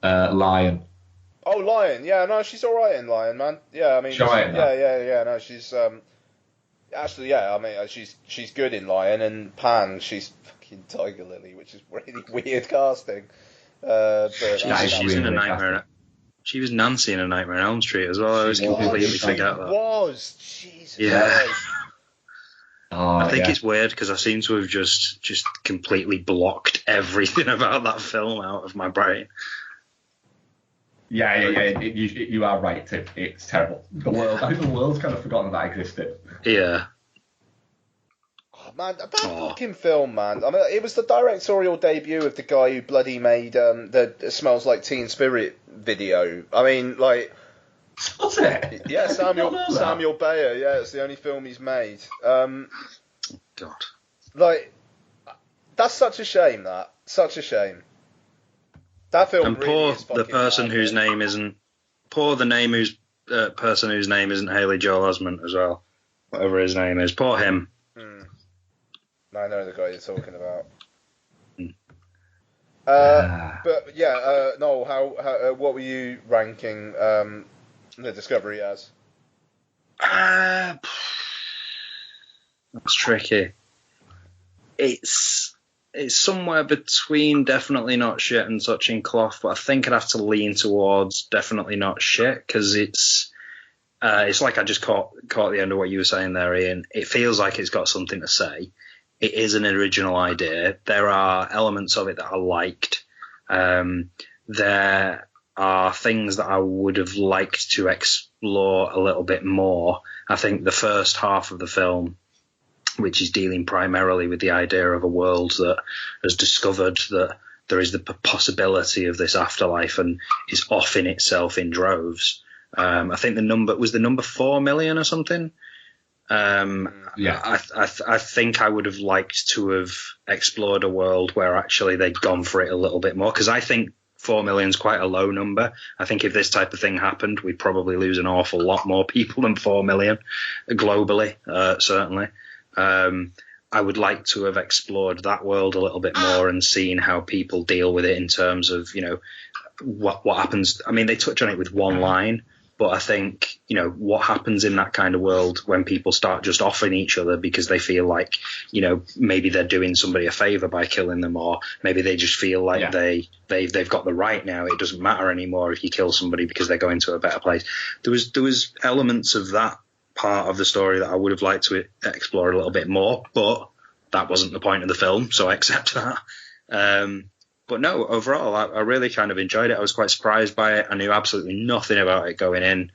Speaker 1: Lion.
Speaker 2: Oh, Lion. Yeah, no, she's all right in Lion, man. Yeah, I mean,
Speaker 1: she's all right.
Speaker 2: Yeah. No, she's actually, yeah. I mean, she's good in Lion, and Pan, she's fucking Tiger Lily, which is really weird casting. But
Speaker 3: she's in A Nightmare. She was Nancy in A Nightmare on Elm Street as well. I always completely forget that.
Speaker 2: Was Jesus.
Speaker 3: Yeah.
Speaker 1: I
Speaker 3: think it's weird because I seem to have just completely blocked everything about that film out of my brain.
Speaker 1: Yeah. You are right. It's terrible. I think the world's kind of forgotten that existed.
Speaker 3: Yeah.
Speaker 2: Oh, man, that fucking film, man. I mean, it was the directorial debut of the guy who bloody made the Smells Like Teen Spirit video. I mean, like.
Speaker 1: What's it?
Speaker 2: Yeah, Samuel Bayer. Yeah, it's the only film he's made.
Speaker 3: God.
Speaker 2: Like, that's such a shame. Such a shame. That film.
Speaker 3: And
Speaker 2: really
Speaker 3: poor
Speaker 2: is
Speaker 3: the person
Speaker 2: bad,
Speaker 3: whose name isn't. Poor the name whose person whose name isn't Haley Joel Osment as well. Whatever his name is. Poor him.
Speaker 2: I know the guy you're talking about.
Speaker 3: Mm.
Speaker 2: But yeah, Noel, how what were you ranking the Discovery as?
Speaker 3: That's tricky. It's somewhere between definitely not shit and touching cloth, but I think I'd have to lean towards definitely not shit, because it's like I just caught the end of what you were saying there, Ian. It feels like it's got something to say. It is an original idea. There are elements of it that I liked. There are things that I would have liked to explore a little bit more. I think the first half of the film, which is dealing primarily with the idea of a world that has discovered that there is the possibility of this afterlife and is off in itself in droves. I think the number 4 million or something.
Speaker 1: Yeah.
Speaker 3: I think I would have liked to have explored a world where actually they'd gone for it a little bit more, because I think 4 million is quite a low number. I think if this type of thing happened, we'd probably lose an awful lot more people than 4 million globally, certainly. I would like to have explored that world a little bit more and seen how people deal with it in terms of, what happens. I mean, they touch on it with one line, but I think, what happens in that kind of world when people start just offing each other because they feel like, maybe they're doing somebody a favor by killing them, or maybe they just feel like they've got the right now. It doesn't matter anymore if you kill somebody because they're going to a better place. There was elements of that part of the story that I would have liked to explore a little bit more, but that wasn't the point of the film, so I accept that. But no, overall, I really kind of enjoyed it. I was quite surprised by it. I knew absolutely nothing about it going in,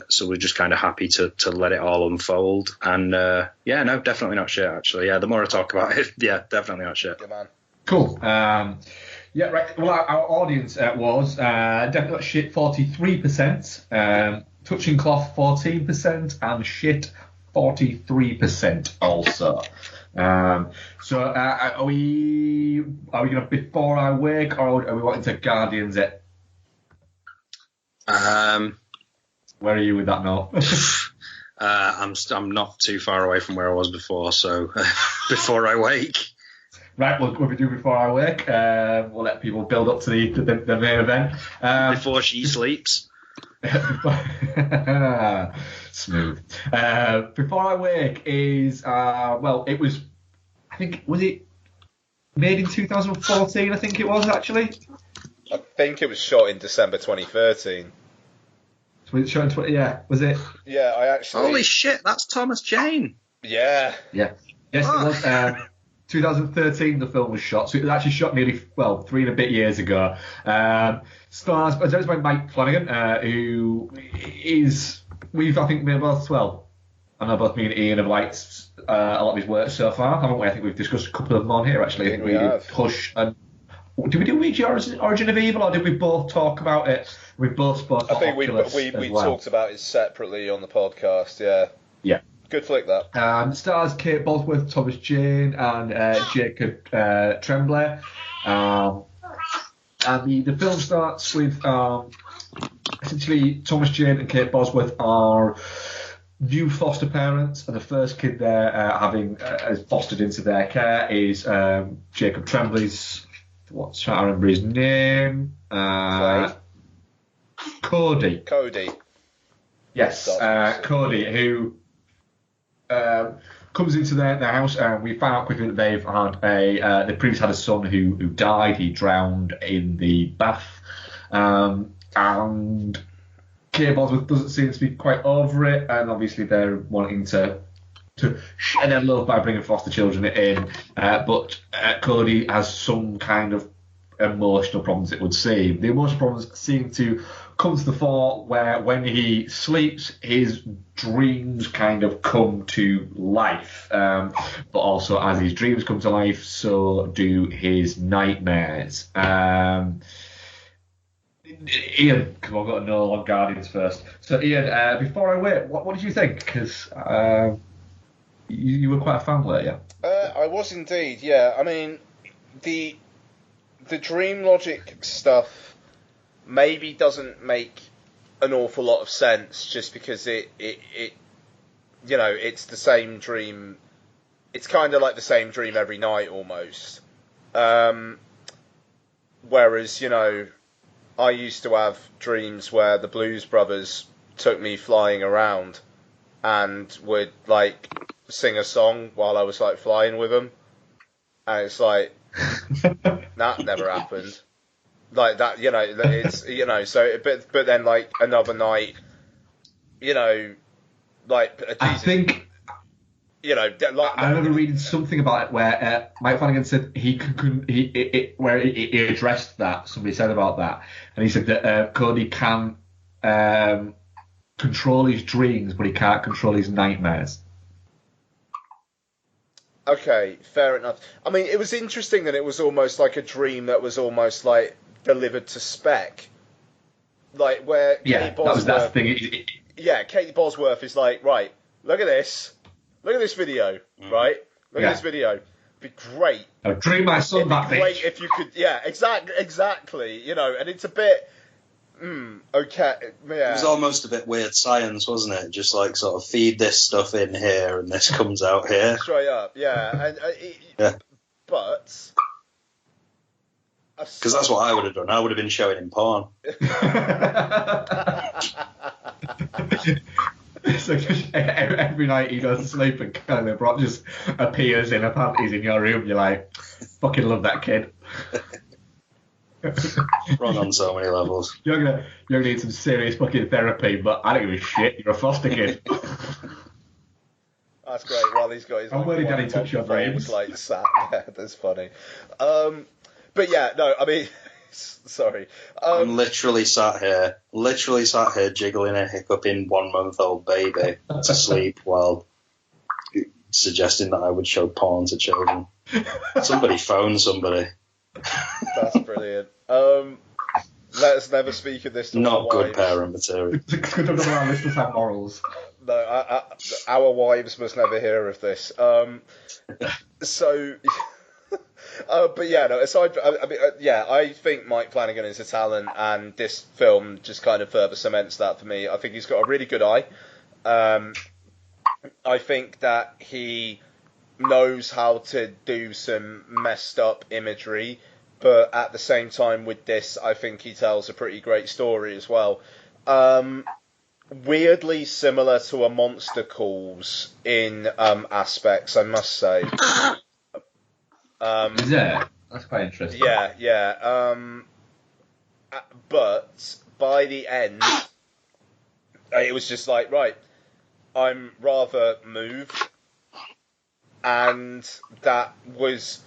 Speaker 3: so we're just kind of happy to let it all unfold. And no, definitely not shit, actually. Yeah, the more I talk about it, yeah, definitely not shit.
Speaker 2: Good man.
Speaker 1: Cool. Yeah, right. Well, our audience was definitely not shit 43%, touching cloth 14%, and shit 43% also. So are we going to Before I Wake, or are we wanting to Guardians it? Where are you with that now?
Speaker 3: I'm not too far away from where I was before, so Before I Wake.
Speaker 1: Right, well, what we do Before I Wake, we'll let people build up to the main event.
Speaker 3: Before she sleeps.
Speaker 1: Smooth. Before I Wake is, it was, was it made in 2014, I think it was, actually?
Speaker 2: I think it was shot in December 2013.
Speaker 1: Was it shot in was it?
Speaker 2: Yeah, I actually...
Speaker 3: Holy shit, that's Thomas Jane.
Speaker 2: Yeah.
Speaker 1: Yeah. Yes, it was. 2013 the film was shot, so it was actually shot nearly 3 and a bit years ago. Stars by Mike Flanagan, who is I think me both I know both me and Ian have liked a lot of his work so far, haven't we? I think we've discussed a couple of them on here actually.
Speaker 2: I think we have.
Speaker 1: Hush and did we do Ouija Origin of Evil, or did we both talk about it? We both spoke.
Speaker 2: I think we talked about it separately on the podcast. Yeah.
Speaker 1: Yeah.
Speaker 2: Good flick, that.
Speaker 1: Stars Kate Bosworth, Thomas Jane, and Jacob Tremblay. And the film starts with essentially Thomas Jane and Kate Bosworth are new foster parents, and the first kid they're having fostered into their care is Jacob Tremblay's. What's trying to remember his name? Cody. Yes, Cody, who comes into their house, and we found out quickly that they've had they previously had a son who died. He drowned in the bath, and Kate Bosworth doesn't seem to be quite over it, and obviously they're wanting to share their love by bringing foster children in, but Cody has some kind of emotional problems, it would seem. The emotional problems seem to come to the fore where when he sleeps, his dreams kind of come to life. But also as his dreams come to life, so do his nightmares. Ian, come on, I've got to know on Guardians first. So Ian, Before I Wait, what did you think? Because you were quite a fan, weren't you?
Speaker 2: I was indeed, yeah. I mean, the dream logic stuff maybe doesn't make an awful lot of sense, just because it it's the same dream it's kind of like the same dream every night almost. Whereas, you know, I used to have dreams where the Blues Brothers took me flying around and would, like, sing a song while I was, like, flying with them. And it's like, that never happened. Like, that, you know, it's, you know, so, but then, like, another night, you know, like, Jesus,
Speaker 1: I think...
Speaker 2: You know, like,
Speaker 1: I remember reading something about it where Mike Flanagan said he addressed that. Somebody said about that, and he said that Cody can control his dreams, but he can't control his nightmares.
Speaker 2: Okay, fair enough. I mean, it was interesting that it was almost like a dream that was almost like delivered to spec, like where
Speaker 1: Yeah,
Speaker 2: Katie Bosworth.
Speaker 1: That thing.
Speaker 2: Yeah, Katie Bosworth is like, right, look at this. Look at this video, right? Look at this video. It'd be great.
Speaker 1: I'll dream my son back,
Speaker 2: It'd be great if you could, yeah, exactly, you know, and it's a bit, okay, yeah.
Speaker 3: It was almost a bit weird science, wasn't it? Just like sort of feed this stuff in here and this comes out here.
Speaker 2: Straight up, yeah. And, but...
Speaker 3: Because that's what I would have done. I would have been showing him porn.
Speaker 1: So just every night he goes to sleep and Kylie Brock just appears in her panties in your room. You're like, fucking love that kid.
Speaker 3: Wrong on so many levels.
Speaker 1: You're gonna need some serious fucking therapy, but I don't give a shit. You're a foster kid.
Speaker 2: That's great. While he's got his
Speaker 1: I'm worried Daddy touch your brains.
Speaker 2: Like sat there. That's funny. But yeah, no, I mean, sorry.
Speaker 3: I'm literally sat here jiggling a hiccuping 1-month-old baby to sleep while suggesting that I would show porn to children. Somebody phone somebody.
Speaker 2: That's brilliant. Let us never speak of this to
Speaker 3: Not
Speaker 2: our
Speaker 3: good
Speaker 2: wives.
Speaker 3: parent material.
Speaker 1: Good enough our listeners have morals.
Speaker 2: No, our wives must never hear of this. So... but yeah, no. Aside, I mean, I think Mike Flanagan is a talent, and this film just kind of further cements that for me. I think he's got a really good eye. I think that he knows how to do some messed up imagery, but at the same time with this, I think he tells a pretty great story as well. Weirdly similar to a Monster Calls in aspects, I must say.
Speaker 1: Is it? That's quite interesting.
Speaker 2: Yeah. But by the end, it was just like, right, I'm rather moved, and that was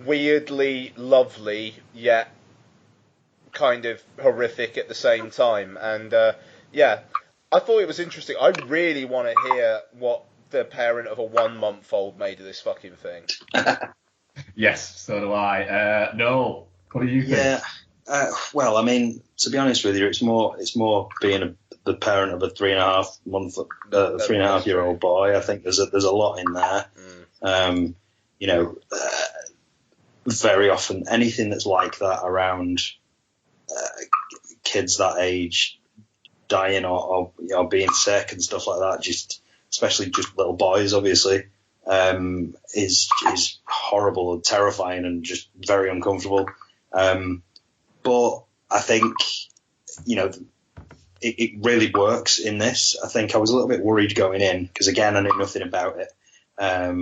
Speaker 2: weirdly lovely, yet kind of horrific at the same time. And I thought it was interesting. I really want to hear what the parent of a 1-month-old made of this fucking thing.
Speaker 1: Yes, so do I. No, what do you think?
Speaker 3: Yeah, well, I mean, to be honest with you, it's more being the parent of a 3.5-year-old boy. I think there's a lot in there. You know, very often anything that's like that around kids that age dying or being sick and stuff like that, just especially just little boys, obviously. Is horrible and terrifying and just very uncomfortable. But I think, you know, it really works in this. I think I was a little bit worried going in because, again, I knew nothing about it. I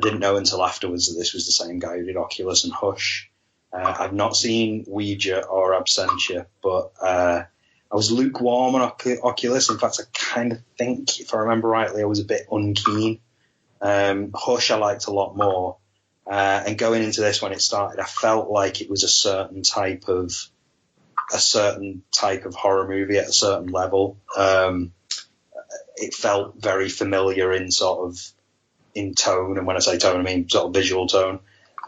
Speaker 3: didn't know until afterwards that this was the same guy who did Oculus and Hush. I've not seen Ouija or Absentia, but I was lukewarm on Oculus. In fact, I kind of think, if I remember rightly, I was a bit unkeen. Hush I liked a lot more, and going into this when it started, I felt like it was a certain type of horror movie at a certain level. It felt very familiar in tone, and when I say tone, I mean sort of visual tone,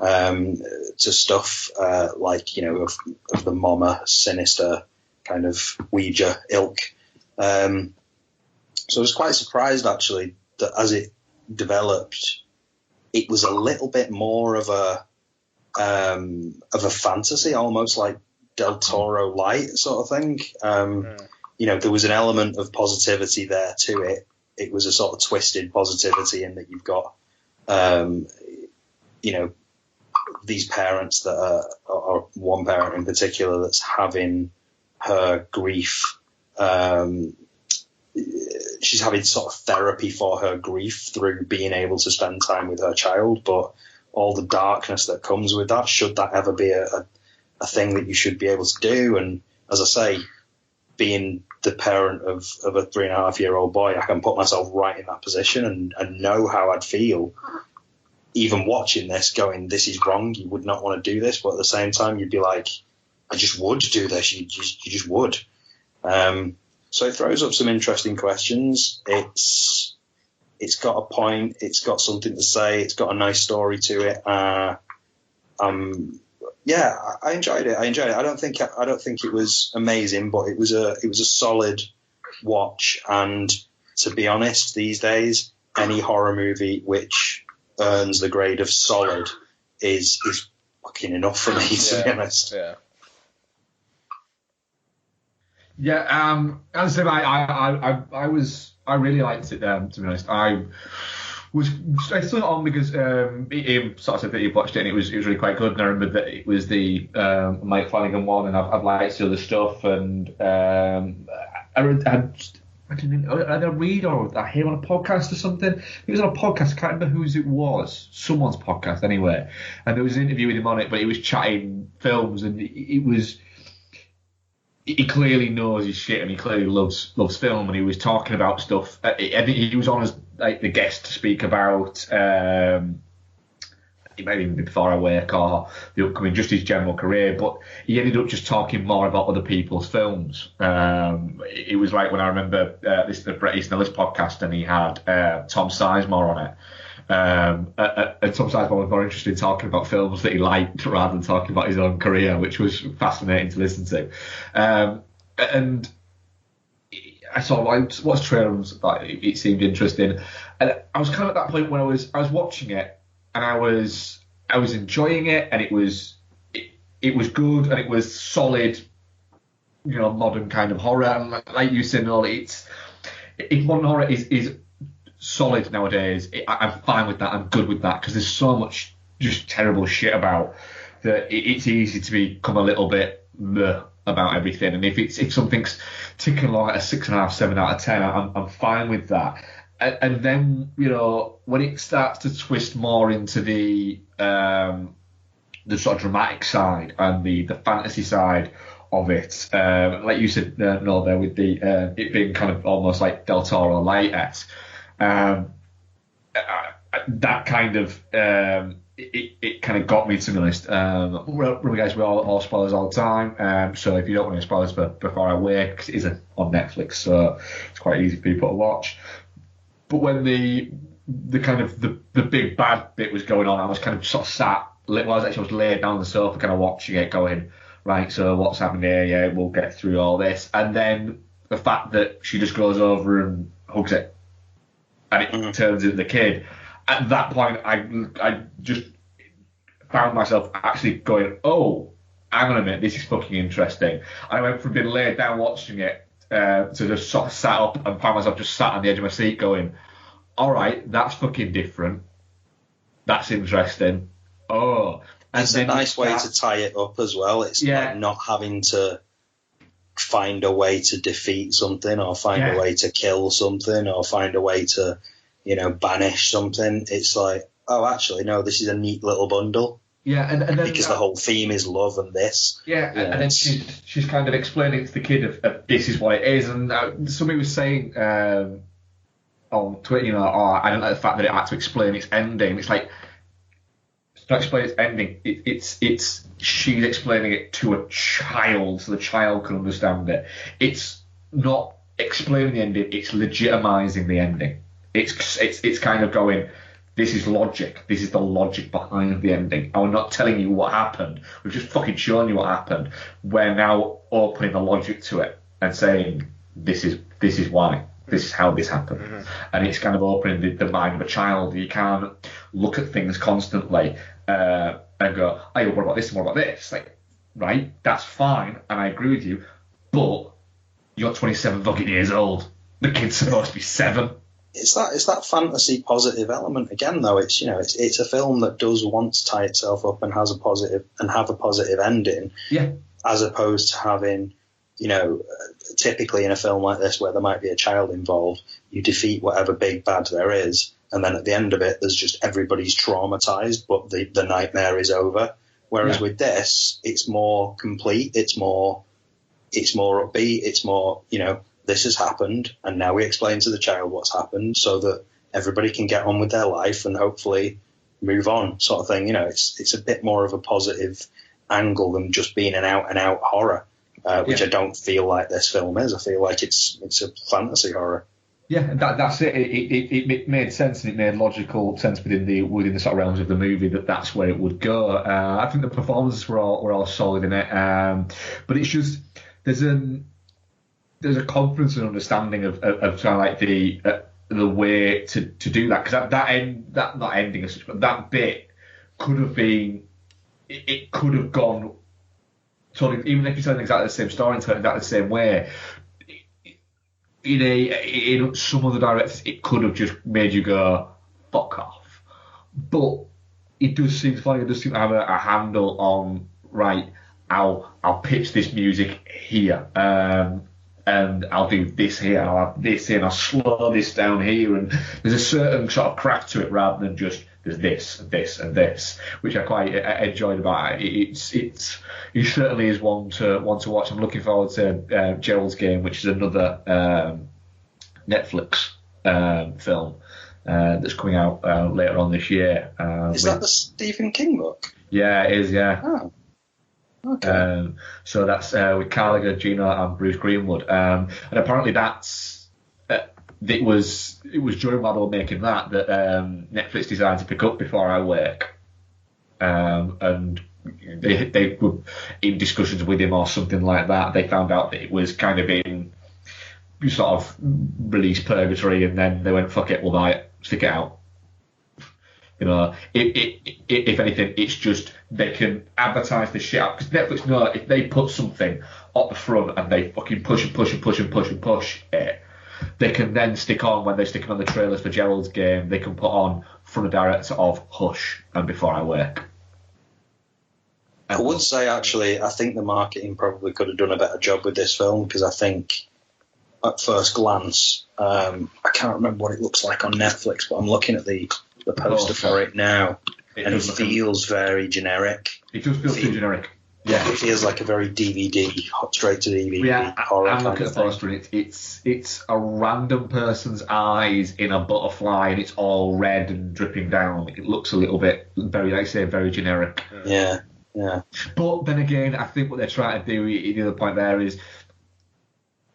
Speaker 3: to stuff like, you know, of the Mama, Sinister kind of Ouija ilk. So I was quite surprised actually that as it developed, it was a little bit more of a fantasy, almost like Del Toro light sort of thing. You know, there was an element of positivity there to it. It was a sort of twisted positivity in that you've got you know, these parents that are one parent in particular that's having her grief. She's having sort of therapy for her grief through being able to spend time with her child, but all the darkness that comes with that, should that ever be a thing that you should be able to do. And as I say, being the parent of a 3.5-year-old boy, I can put myself right in that position and know how I'd feel even watching this, going, this is wrong, you would not want to do this, but at the same time you'd be like, I just would do this, you just would. So it throws up some interesting questions. It's got a point, it's got something to say, it's got a nice story to it. Yeah, I enjoyed it. I don't think it was amazing, but it was a solid watch. And to be honest, these days, any horror movie which earns the grade of solid is fucking enough for me, to be honest.
Speaker 2: Yeah.
Speaker 1: Yeah, as I said, I really liked it. To be honest, I still not on because he sort of said that he watched it and it was really quite good. And I remember that it was the Mike Flanagan one, and I've liked the other stuff. And I read or I hear on a podcast or something. It was on a podcast. I can't remember whose it was. Someone's podcast anyway. And there was an interview with him on it, but he was chatting films, and it was. He clearly knows his shit, and he clearly loves film, and he was talking about stuff. I think he was on as like the guest to speak about it might even be Before I Wake or the upcoming, just his general career, but he ended up just talking more about other people's films. It was like when I remember the Bret Easton Ellis podcast, and he had Tom Sizemore on it. And Tom Sizemore was more interested in talking about films that he liked rather than talking about his own career, which was fascinating to listen to. And I saw watched trailers, it seemed interesting, and I was kind of at that point when I was watching it, and I was enjoying it, and it was good, and it was solid, modern kind of horror. And like you said, Noel, if modern horror is solid nowadays, I'm fine with that. I'm good with that, because there's so much just terrible shit about that. It's easy to become a little bit meh about everything. And if something's ticking along at a 6.5, 7 out of 10, I'm fine with that. And then when it starts to twist more into the sort of dramatic side and the fantasy side of it, like you said, Noel, there with the it being kind of almost like Del Toro light-esque. That kind of it kind of got me, to be honest. Remember, guys, we're all spoilers all the time. So if you don't want any spoilers Before I Wake, because it is on Netflix, so it's quite easy for people to watch. But when the kind of the big bad bit was going on, I was kind of sort of sat. I was laid down on the sofa, kind of watching it, going, right, so what's happening here? Yeah, we'll get through all this. And then the fact that she just goes over and hugs it, and it turns into the kid. At that point, I just found myself actually going, oh, hang on a minute, this is fucking interesting. I went from being laid down watching it to just sort of sat up and found myself just sat on the edge of my seat going, all right, that's fucking different. That's interesting. Oh. And
Speaker 3: it's a nice way to tie it up as well. It's like not having to find a way to defeat something, or find a way to kill something, or find a way to, banish something. It's like, oh, actually, no, this is a neat little bundle.
Speaker 1: Yeah, and then
Speaker 3: because the whole theme is love and this.
Speaker 1: Yeah, and then she's kind of explaining to the kid of this is what it is, and somebody was saying on Twitter, I don't like the fact that it had to explain its ending. It's like, it's not explaining its ending. It's she's explaining it to a child, so the child can understand it. It's not explaining the ending. It's legitimizing the ending. It's kind of going, this is logic. This is the logic behind the ending. And we're not telling you what happened. We've just fucking shown you what happened. We're now opening the logic to it and saying, this is why. This is how this happened. Mm-hmm. And it's kind of opening the mind of a child. You can't look at things constantly and go, oh, what about this and what about this? Like, right, that's fine, and I agree with you, but you're 27 fucking years old. The kid's supposed to be 7.
Speaker 3: it's that fantasy positive element again, though. It's it's a film that does want to tie itself up and have a positive ending, as opposed to having, typically in a film like this where there might be a child involved, you defeat whatever big bad there is, and then at the end of it, there's just everybody's traumatized, but the nightmare is over. Whereas with this, it's more complete, it's more upbeat, it's more, this has happened, and now we explain to the child what's happened so that everybody can get on with their life and hopefully move on, sort of thing. It's a bit more of a positive angle than just being an out-and-out horror, which I don't feel like this film is. I feel like it's a fantasy horror.
Speaker 1: Yeah, that's it. It made sense, and it made logical sense within the sort of realms of the movie that's where it would go. I think the performances were all solid in it, but it's just there's a confidence and understanding of kind of like the way to do that, because that not ending as such, but that bit could have been, it could have gone totally, even if you're telling exactly the same story and telling that the same way. In some other directors, it could have just made you go fuck off, but it does seem funny. It does seem to have a handle on, right, I'll pitch this music here, and I'll do this here, I'll have this here, and I'll slow this down here, and there's a certain sort of craft to it rather than just there's this and this and this, which I quite enjoyed about it. It certainly is one to watch. I'm looking forward to Gerald's Game, which is another Netflix film that's coming out later on this year.
Speaker 3: Is that the Stephen King book?
Speaker 1: Yeah, it is. Yeah.
Speaker 3: Oh. Okay.
Speaker 1: So that's with Gallagher, Gina, and Bruce Greenwood, and apparently it was during while they were making that Netflix decided to pick up Before I Wake, and they were in discussions with him or something like that. They found out that it was kind of in sort of release purgatory, and then they went, fuck it, we'll buy it, stick it out. If anything, it's just they can advertise the shit out, because Netflix know if they put something up the front and they fucking push it, they can then stick on, when they're sticking on the trailers for Gerald's Game, they can put on from the director of Hush and Before I Wake.
Speaker 3: I would say, actually, I think the marketing probably could have done a better job with this film, because I think at first glance, I can't remember what it looks like on Netflix, but I'm looking at the poster for it now, and it feels very generic.
Speaker 1: It does feel too generic. Yeah,
Speaker 3: it feels like a very DVD, straight to DVD horror.
Speaker 1: I'm looking at the poster, and it's a random person's eyes in a butterfly, and it's all red and dripping down. It looks a little bit very, like I say, very generic.
Speaker 3: Yeah.
Speaker 1: But then again, I think what they're trying to do, the other point there is,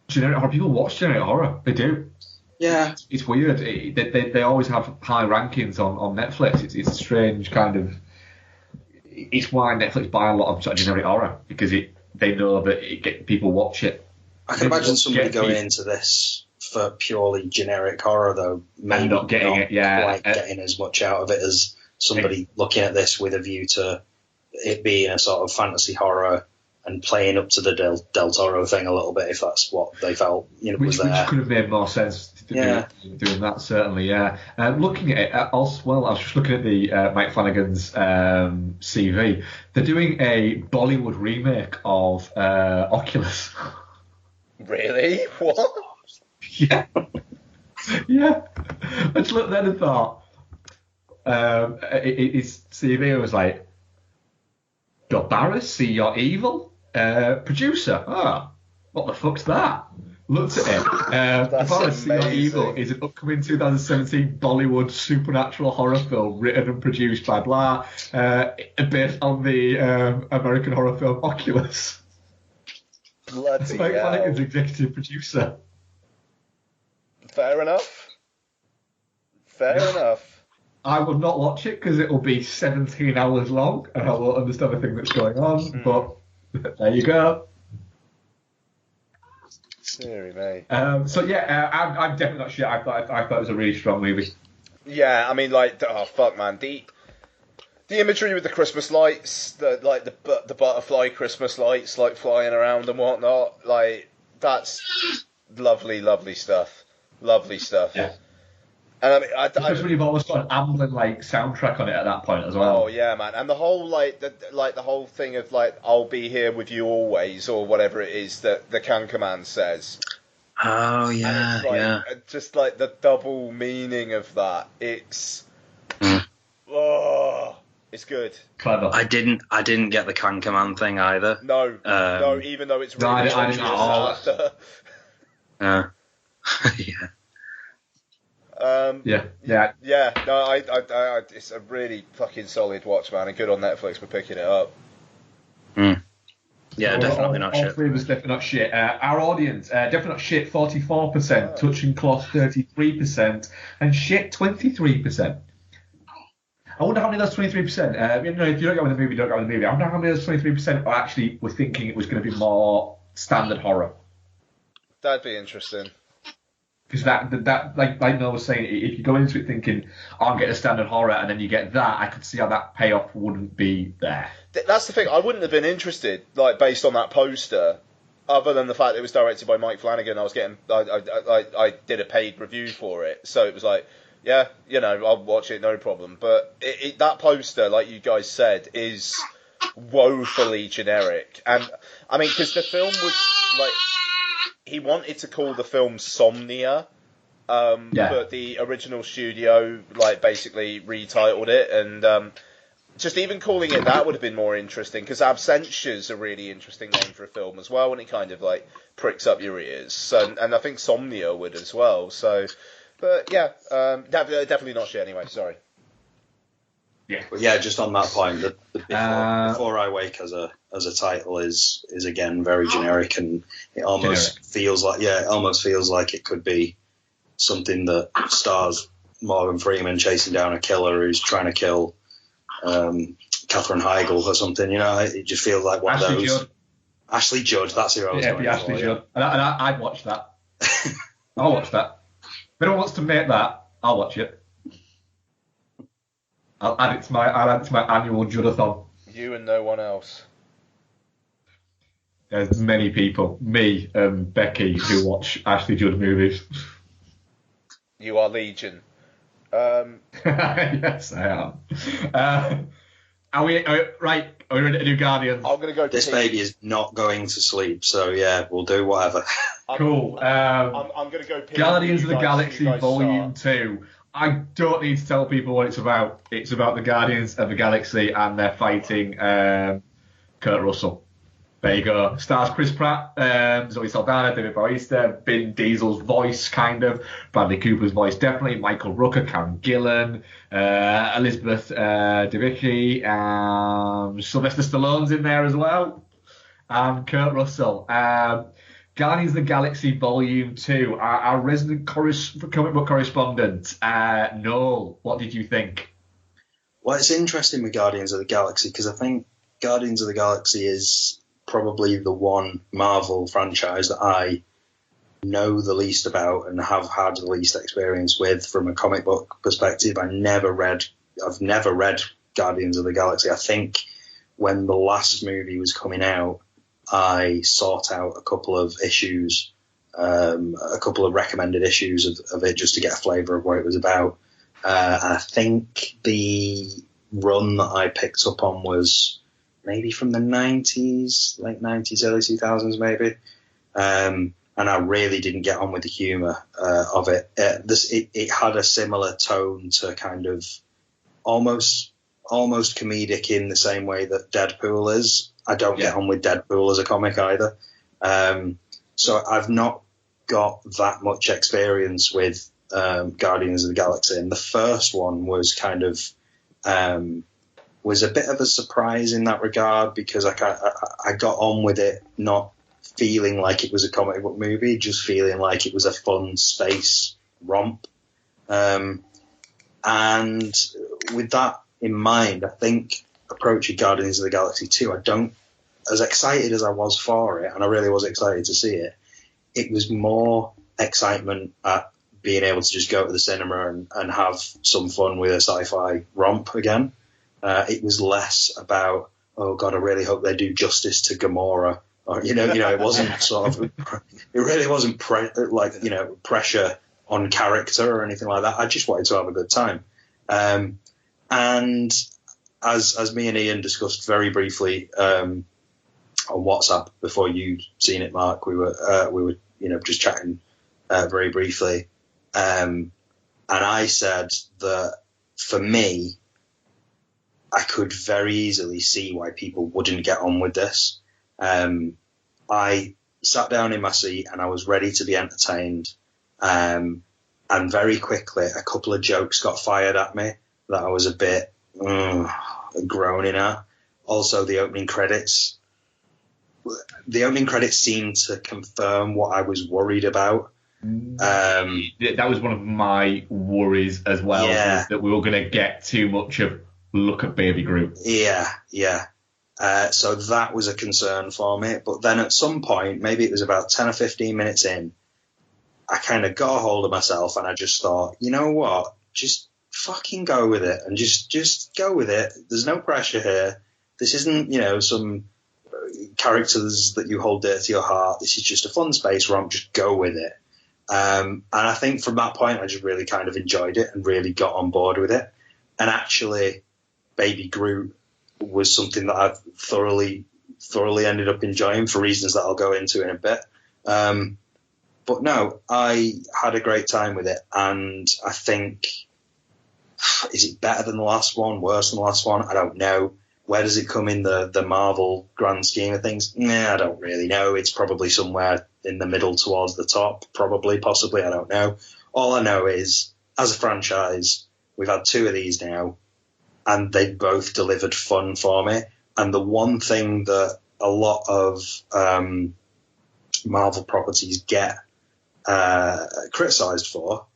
Speaker 1: generic horror. People watch generic horror. They do.
Speaker 3: Yeah,
Speaker 1: it's weird. They always have high rankings on Netflix. It's a strange kind of. It's why Netflix buy a lot of sort of generic horror, because they know that people watch it.
Speaker 3: I can imagine somebody going into this for purely generic horror, though, maybe not getting it. Yeah, getting as much out of it as somebody looking at this with a view to it being a sort of fantasy horror and playing up to the Del Toro thing a little bit, if that's what they felt was there.
Speaker 1: Which could have made more sense doing that, certainly, yeah. Looking at it, I was just looking at the Mike Flanagan's CV. They're doing a Bollywood remake of Oculus.
Speaker 2: Really? What?
Speaker 1: Yeah. Yeah. I just looked then and thought, his CV was like, Barris, see you're evil? Producer, what the fuck's that? Looked at it. Barris, see you're evil is an upcoming 2017 Bollywood supernatural horror film written and produced by blah, based on the American horror film Oculus.
Speaker 2: Bloody
Speaker 1: Mike
Speaker 2: hell.
Speaker 1: Flanagan's executive producer.
Speaker 2: Fair enough.
Speaker 1: I will not watch it because it will be 17 hours long and I won't understand the thing that's going on. But there you go. I'm definitely not sure. I thought it was a really strong movie.
Speaker 2: Yeah, I mean, like, oh fuck, man, the imagery with the Christmas lights, the butterfly Christmas lights, like flying around and whatnot, like that's lovely stuff. Lovely stuff.
Speaker 1: Yeah.
Speaker 2: And I mean,
Speaker 1: Especially when you've almost got an Amblin-like soundtrack on it at that point as well.
Speaker 2: Oh yeah, man, and the whole the whole thing of like "I'll be here with you always" or whatever it is that the Cankerman says.
Speaker 3: Oh yeah,
Speaker 2: and it's like,
Speaker 3: yeah.
Speaker 2: Just like the double meaning of that. It's it's good.
Speaker 1: Clever.
Speaker 3: I didn't get the Cankerman thing either.
Speaker 2: No, even though it's really
Speaker 1: I didn't at all.
Speaker 2: after.
Speaker 3: Yeah.
Speaker 2: Yeah. No, I it's a really fucking solid watch, man, and good on Netflix for picking it up.
Speaker 3: Yeah, definitely not shit.
Speaker 1: All three of us definitely not shit. Our audience, definitely not shit, 44%, touching cloth 33%, and shit 23%. I wonder how many of those 23%, if you don't go with the movie, don't go with the movie. I wonder how many of those 23% are actually were thinking it was going to be more standard horror.
Speaker 2: That'd be interesting.
Speaker 1: Because that like Noel was saying, if you go into it thinking, I'm getting a standard horror, and then you get that, I could see how that payoff wouldn't be there.
Speaker 2: That's the thing. I wouldn't have been interested, like based on that poster, other than the fact that it was directed by Mike Flanagan. I did a paid review for it, so it was like, yeah, I'll watch it, no problem. But that poster, like you guys said, is woefully generic, and I mean, because the film was like. He wanted to call the film Somnia, but the original studio basically retitled it, and just even calling it that would have been more interesting, because Absentia's a really interesting name for a film as well, and it kind of pricks up your ears. So, and I think Somnia would as well. So, but yeah, definitely not shit anyway. Sorry.
Speaker 1: Yeah,
Speaker 3: but yeah. Just on that point, Before I Wake as a title is again very generic, and it almost feels like it could be something that stars Morgan Freeman chasing down a killer who's trying to kill Katherine Heigl or something. It just feels like one of those.
Speaker 1: Judd.
Speaker 3: Ashley Judd, that's who I was going for.
Speaker 1: Ashley Judd, and I'd watch that. I'll watch that. If anyone wants to make that, I'll watch it. I'll add it to my annual Juddathon.
Speaker 2: You and no one else.
Speaker 1: There's many people, me and Becky, who watch Ashley Judd movies.
Speaker 2: You are legion.
Speaker 1: Yes, I am. Are we ready to do Guardians?
Speaker 2: I'm gonna go.
Speaker 3: This baby is not going to sleep, so yeah, we'll do whatever.
Speaker 1: Cool.
Speaker 2: I'm gonna go.
Speaker 1: Guardians of the Galaxy Volume 2. I don't need to tell people what it's about. It's about the Guardians of the Galaxy, and they're fighting Kurt Russell. There you go. Stars Chris Pratt, Zoe Saldana, David Bautista, Vin Diesel's voice, kind of. Bradley Cooper's voice, definitely. Michael Rooker, Karen Gillan, Elizabeth Debicki, Sylvester Stallone's in there as well, and Kurt Russell. Guardians of the Galaxy Volume 2, our resident comic book correspondent, Noel, what did you think?
Speaker 3: Well, it's interesting with Guardians of the Galaxy, because I think Guardians of the Galaxy is probably the one Marvel franchise that I know the least about and have had the least experience with from a comic book perspective. I've never read Guardians of the Galaxy. I think when the last movie was coming out, I sought out a couple of issues, a couple of recommended issues of it just to get a flavour of what it was about. I think the run that I picked up on was maybe from the 90s, late 90s, early 2000s maybe. And I really didn't get on with the humour of it. It had a similar tone to kind of almost comedic in the same way that Deadpool is. I don't get on with Deadpool as a comic either. So I've not got that much experience with Guardians of the Galaxy. And the first one was kind of was a bit of a surprise in that regard, because I got on with it not feeling like it was a comic book movie, just feeling like it was a fun space romp. And with that in mind, I think approaching Guardians of the Galaxy 2, as excited as I was for it, and I really was excited to see it, it was more excitement at being able to just go to the cinema and have some fun with a sci-fi romp again. It was less about, oh God, I really hope they do justice to Gamora. Or, it wasn't sort of, it really wasn't pressure on character or anything like that. I just wanted to have a good time. And as me and Ian discussed very briefly on WhatsApp before you'd seen it, Mark, we were just chatting very briefly, and I said that for me, I could very easily see why people wouldn't get on with this. I sat down in my seat and I was ready to be entertained. And very quickly, a couple of jokes got fired at me that I was a bit groaning at. Also, the opening credits seemed to confirm what I was worried about.
Speaker 1: That was one of my worries as well, was that we were going to get too much of look at Baby Groot.
Speaker 3: Yeah. So that was a concern for me. But then at some point, maybe it was about 10 or 15 minutes in, I kind of got a hold of myself and I just thought, you know what, just fucking go with it and just go with it. There's no pressure here. This isn't, some characters that you hold dear to your heart. This is just a fun space where I'm just go with it. And I think from that point, I just really kind of enjoyed it and really got on board with it. And actually, Baby Groot was something that I thoroughly ended up enjoying for reasons that I'll go into in a bit. But no, I had a great time with it, and I think, is it better than the last one, worse than the last one? I don't know. Where does it come in the Marvel grand scheme of things? I don't really know. It's probably somewhere in the middle towards the top, probably, possibly, I don't know. All I know is, as a franchise, we've had 2 of these now, and they both delivered fun for me. And the one thing that a lot of Marvel properties get criticised for,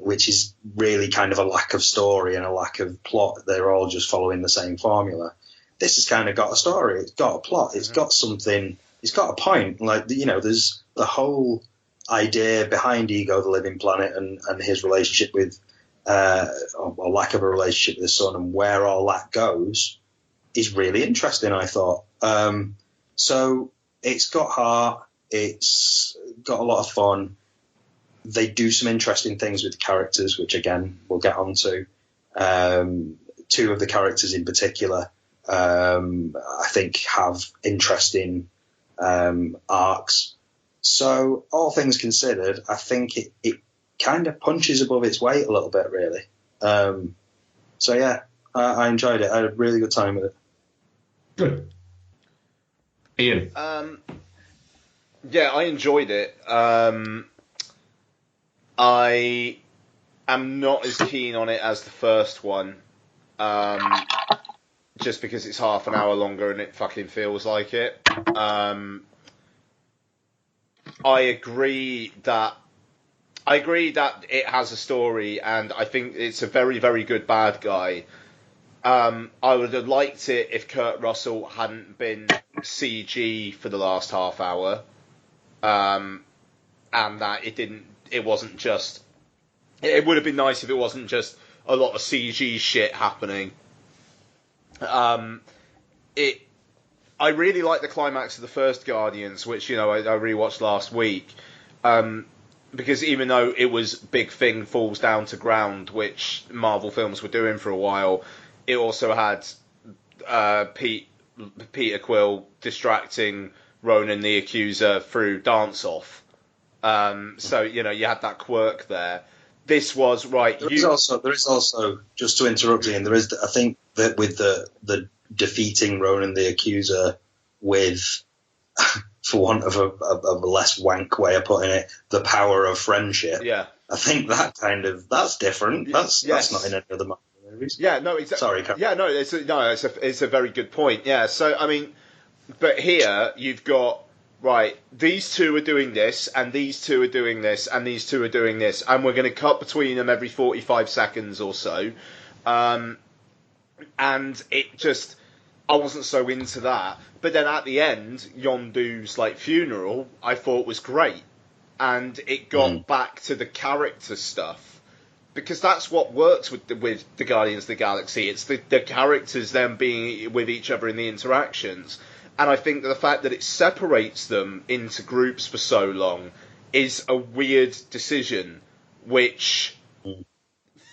Speaker 3: which is really kind of a lack of story and a lack of plot. They're all just following the same formula. This has kind of got a story. It's got a plot. It's got something. It's got a point. Like, there's the whole idea behind Ego, the Living Planet, and his relationship with, or lack of a relationship with his son, and where all that goes is really interesting, I thought. So it's got heart. It's got a lot of fun. They do some interesting things with the characters, which, again, we'll get onto. 2 of the characters in particular, I think, have interesting arcs. So, all things considered, I think it kind of punches above its weight a little bit, really. So, yeah, I enjoyed it. I had a really good time with it.
Speaker 1: Good. Ian?
Speaker 2: Yeah, I enjoyed it. I am not as keen on it as the first one, just because it's half an hour longer and it fucking feels like it. I agree that it has a story, and I think it's a very, very good bad guy. I would have liked it if Kurt Russell hadn't been CG for the last half hour. And that it wasn't just, it would have been nice if it wasn't just a lot of CG shit happening. I really like the climax of the first Guardians, which, I rewatched last week. Because even though it was Big Thing falls down to ground, which Marvel films were doing for a while, it also had Peter Quill distracting Ronan the Accuser through Dance Off. So, you had that quirk there. This was, right... There is
Speaker 3: also, just to interrupt you, I think that with the defeating Ronan the Accuser with, for want of a less wank way of putting it, the power of friendship.
Speaker 2: Yeah.
Speaker 3: I think that's different. That's not in any other Marvel movies.
Speaker 2: Yeah, no, exactly.
Speaker 3: Sorry, Karen.
Speaker 2: Yeah, no, it's a very good point. Yeah, so, I mean... But here, you've got, right, these 2 are doing this, and these 2 are doing this, and these 2 are doing this, and we're going to cut between them every 45 seconds or so. And it just, I wasn't so into that. But then at the end, Yondu's, funeral, I thought was great. And it got back to the character stuff. Because that's what works with the Guardians of the Galaxy. It's the characters, them being with each other in the interactions. And I think that the fact that it separates them into groups for so long is a weird decision, which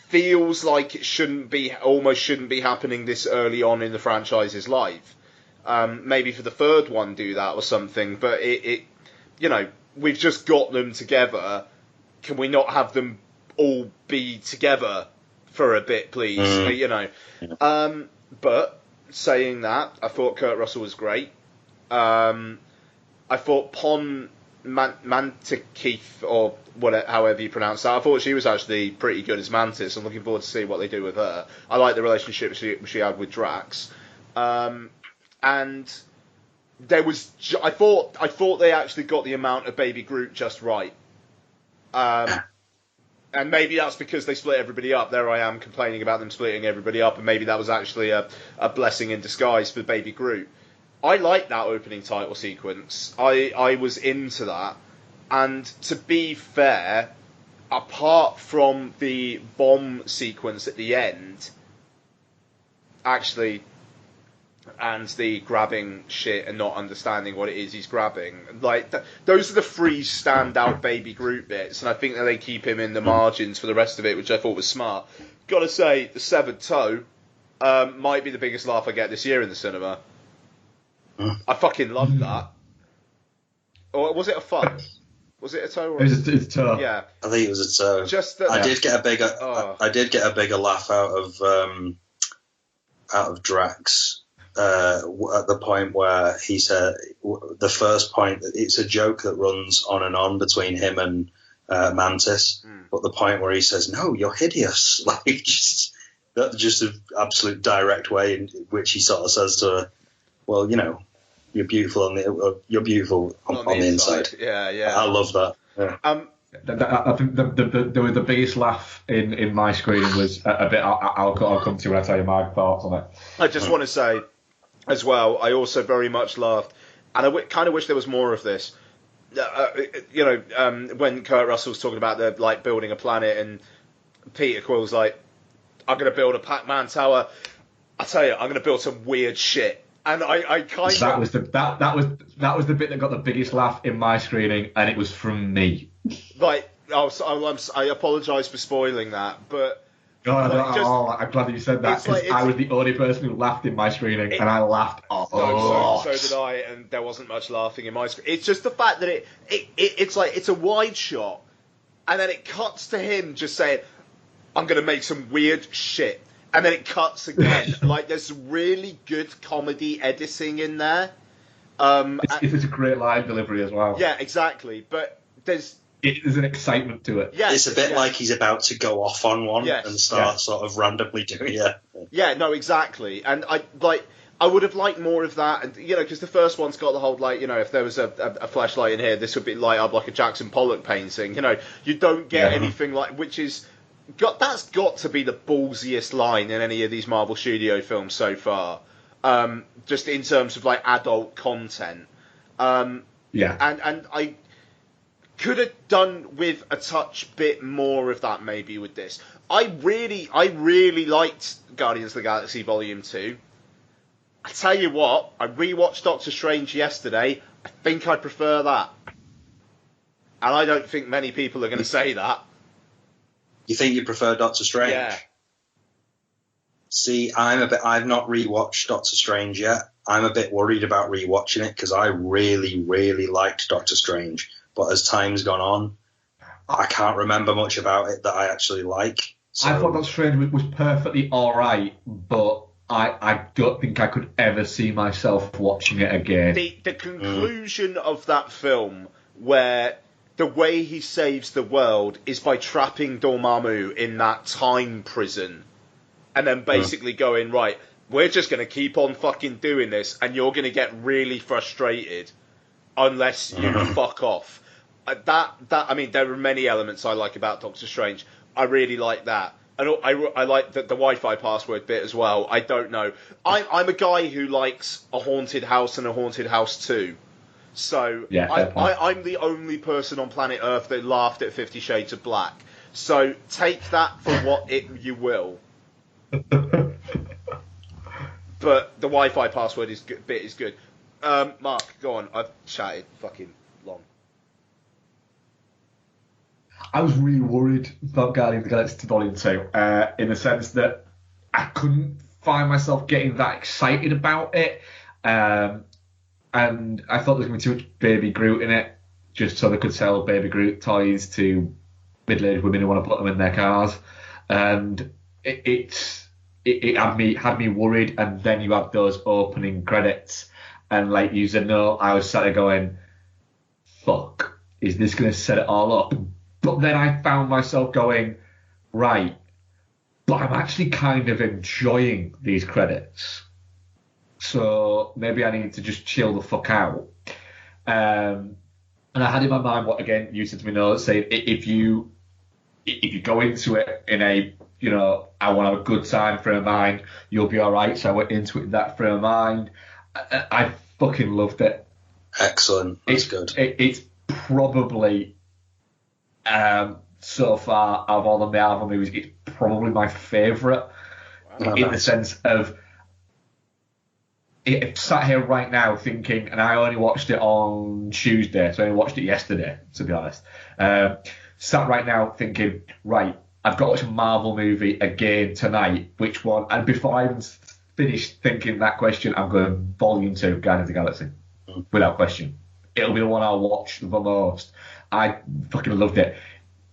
Speaker 2: feels like it almost shouldn't be happening this early on in the franchise's life. Maybe for the third one do that or something, but it we've just got them together. Can we not have them all be together for a bit, please? But saying that, I thought Kurt Russell was great. I thought Pon Mantekeith, or however you pronounce that, I thought she was actually pretty good as Mantis. I'm looking forward to see what they do with her. I like the relationship she had with Drax. And there was, I thought they actually got the amount of Baby Groot just right. And maybe that's because they split everybody up. There I am complaining about them splitting everybody up, and maybe that was actually a blessing in disguise for Baby Groot. I like that opening title sequence. I was into that. And to be fair, apart from the bomb sequence at the end, actually, and the grabbing shit and not understanding what it is he's grabbing, like those are the three standout Baby Groot bits, and I think that they keep him in the margins for the rest of it, which I thought was smart. Gotta say, the severed toe might be the biggest laugh I get this year in the cinema. I fucking loved that. Or was it a fun? Was it a toe? Or
Speaker 1: It's a toe.
Speaker 2: Yeah,
Speaker 3: I think it was a toe.
Speaker 2: just that.
Speaker 3: I did get a bigger laugh out of Drax at the point where he said, the first point, it's a joke that runs on and on between him and Mantis, but the point where he says, "No, you're hideous," like just an absolute direct way in which he sort of says to her, "Well, you're beautiful on the inside."
Speaker 2: Yeah.
Speaker 3: I love that. Yeah.
Speaker 1: I think the biggest laugh in my screening was a bit. I'll come to when I tell you my thoughts on it.
Speaker 2: I just want to say, as well, I also very much laughed, and I kind of wish there was more of this. When Kurt Russell's talking about the building a planet, and Peter Quill's like, "I'm going to build a Pac-Man tower." I tell you, I'm going to build some weird shit. And I kind of
Speaker 1: that was the bit that got the biggest laugh in my screening, and it was from me.
Speaker 2: I apologise for spoiling that, but
Speaker 1: I'm glad that you said that, because I was the only person who laughed in my screening, and I laughed a lot.
Speaker 2: So did I, and there wasn't much laughing in my screen. It's just the fact that it's a wide shot, and then it cuts to him just saying, "I'm going to make some weird shit." And then it cuts again. There's really good comedy editing in there.
Speaker 1: It's a great line delivery as well.
Speaker 2: Yeah, exactly. But there's
Speaker 1: an excitement to it.
Speaker 2: Yeah,
Speaker 3: it's a bit like he's about to go off on one and start sort of randomly doing it.
Speaker 2: Yeah, no, exactly. And I would have liked more of that. And because the first one's got the whole if there was a flashlight in here, this would be light up like a Jackson Pollock painting. You don't get anything which is. That's got to be the ballsiest line in any of these Marvel Studio films so far, just in terms of adult content. And I could have done with a touch bit more of that maybe with this. I really liked Guardians of the Galaxy Volume 2. I tell you what, I rewatched Doctor Strange yesterday. I think I prefer that, and I don't think many people are going to say that.
Speaker 3: You think you prefer Doctor Strange?
Speaker 2: Yeah.
Speaker 3: See, I've not rewatched Doctor Strange yet. I'm a bit worried about rewatching it because I really, really liked Doctor Strange. But as time's gone on, I can't remember much about it that I actually like. So.
Speaker 1: I thought Doctor Strange was perfectly alright, but I don't think I could ever see myself watching it again.
Speaker 2: The conclusion of that film, where the way he saves the world is by trapping Dormammu in that time prison, and then basically going, right, we're just going to keep on fucking doing this, and you're going to get really frustrated unless you fuck off. I mean, there are many elements I like about Doctor Strange. I really like that. And I like the Wi-Fi password bit as well. I don't know. I'm a guy who likes a haunted house and a haunted house 2. So I'm the only person on planet Earth that laughed at 50 Shades of Black. So take that for what you will. But the Wi-Fi password bit is good. Mark, go on. I've chatted fucking long.
Speaker 1: I was really worried about Guardians of the Galaxy Volume 2, in the sense that I couldn't find myself getting that excited about it. And I thought there was going to be too much Baby Groot in it, just so they could sell Baby Groot toys to middle-aged women who want to put them in their cars. And it had me worried. And then you have those opening credits. And like you said, no, I was sat there going, fuck, is this going to set it all up? But then I found myself going, right, but I'm actually kind of enjoying these credits. So maybe I need to just chill the fuck out. And I had in my mind what, again, you said to me, no, saying if you go into it in a, I want to have a good time frame of mind, you'll be all right. So I went into it in that frame of mind. I fucking loved it.
Speaker 3: Excellent. That's good.
Speaker 1: It's probably, so far, of all the Marvel movies, it's probably my favourite.
Speaker 3: Wow.
Speaker 1: In the sense of, it sat here right now thinking, and I only watched it on Tuesday, so I only watched it yesterday, to be honest. Sat right now thinking, right, I've got to watch a Marvel movie again tonight. Which one? And before I even finished thinking that question, I'm going Volume 2, Guardians of the Galaxy. Without question. It'll be the one I'll watch the most. I fucking loved it.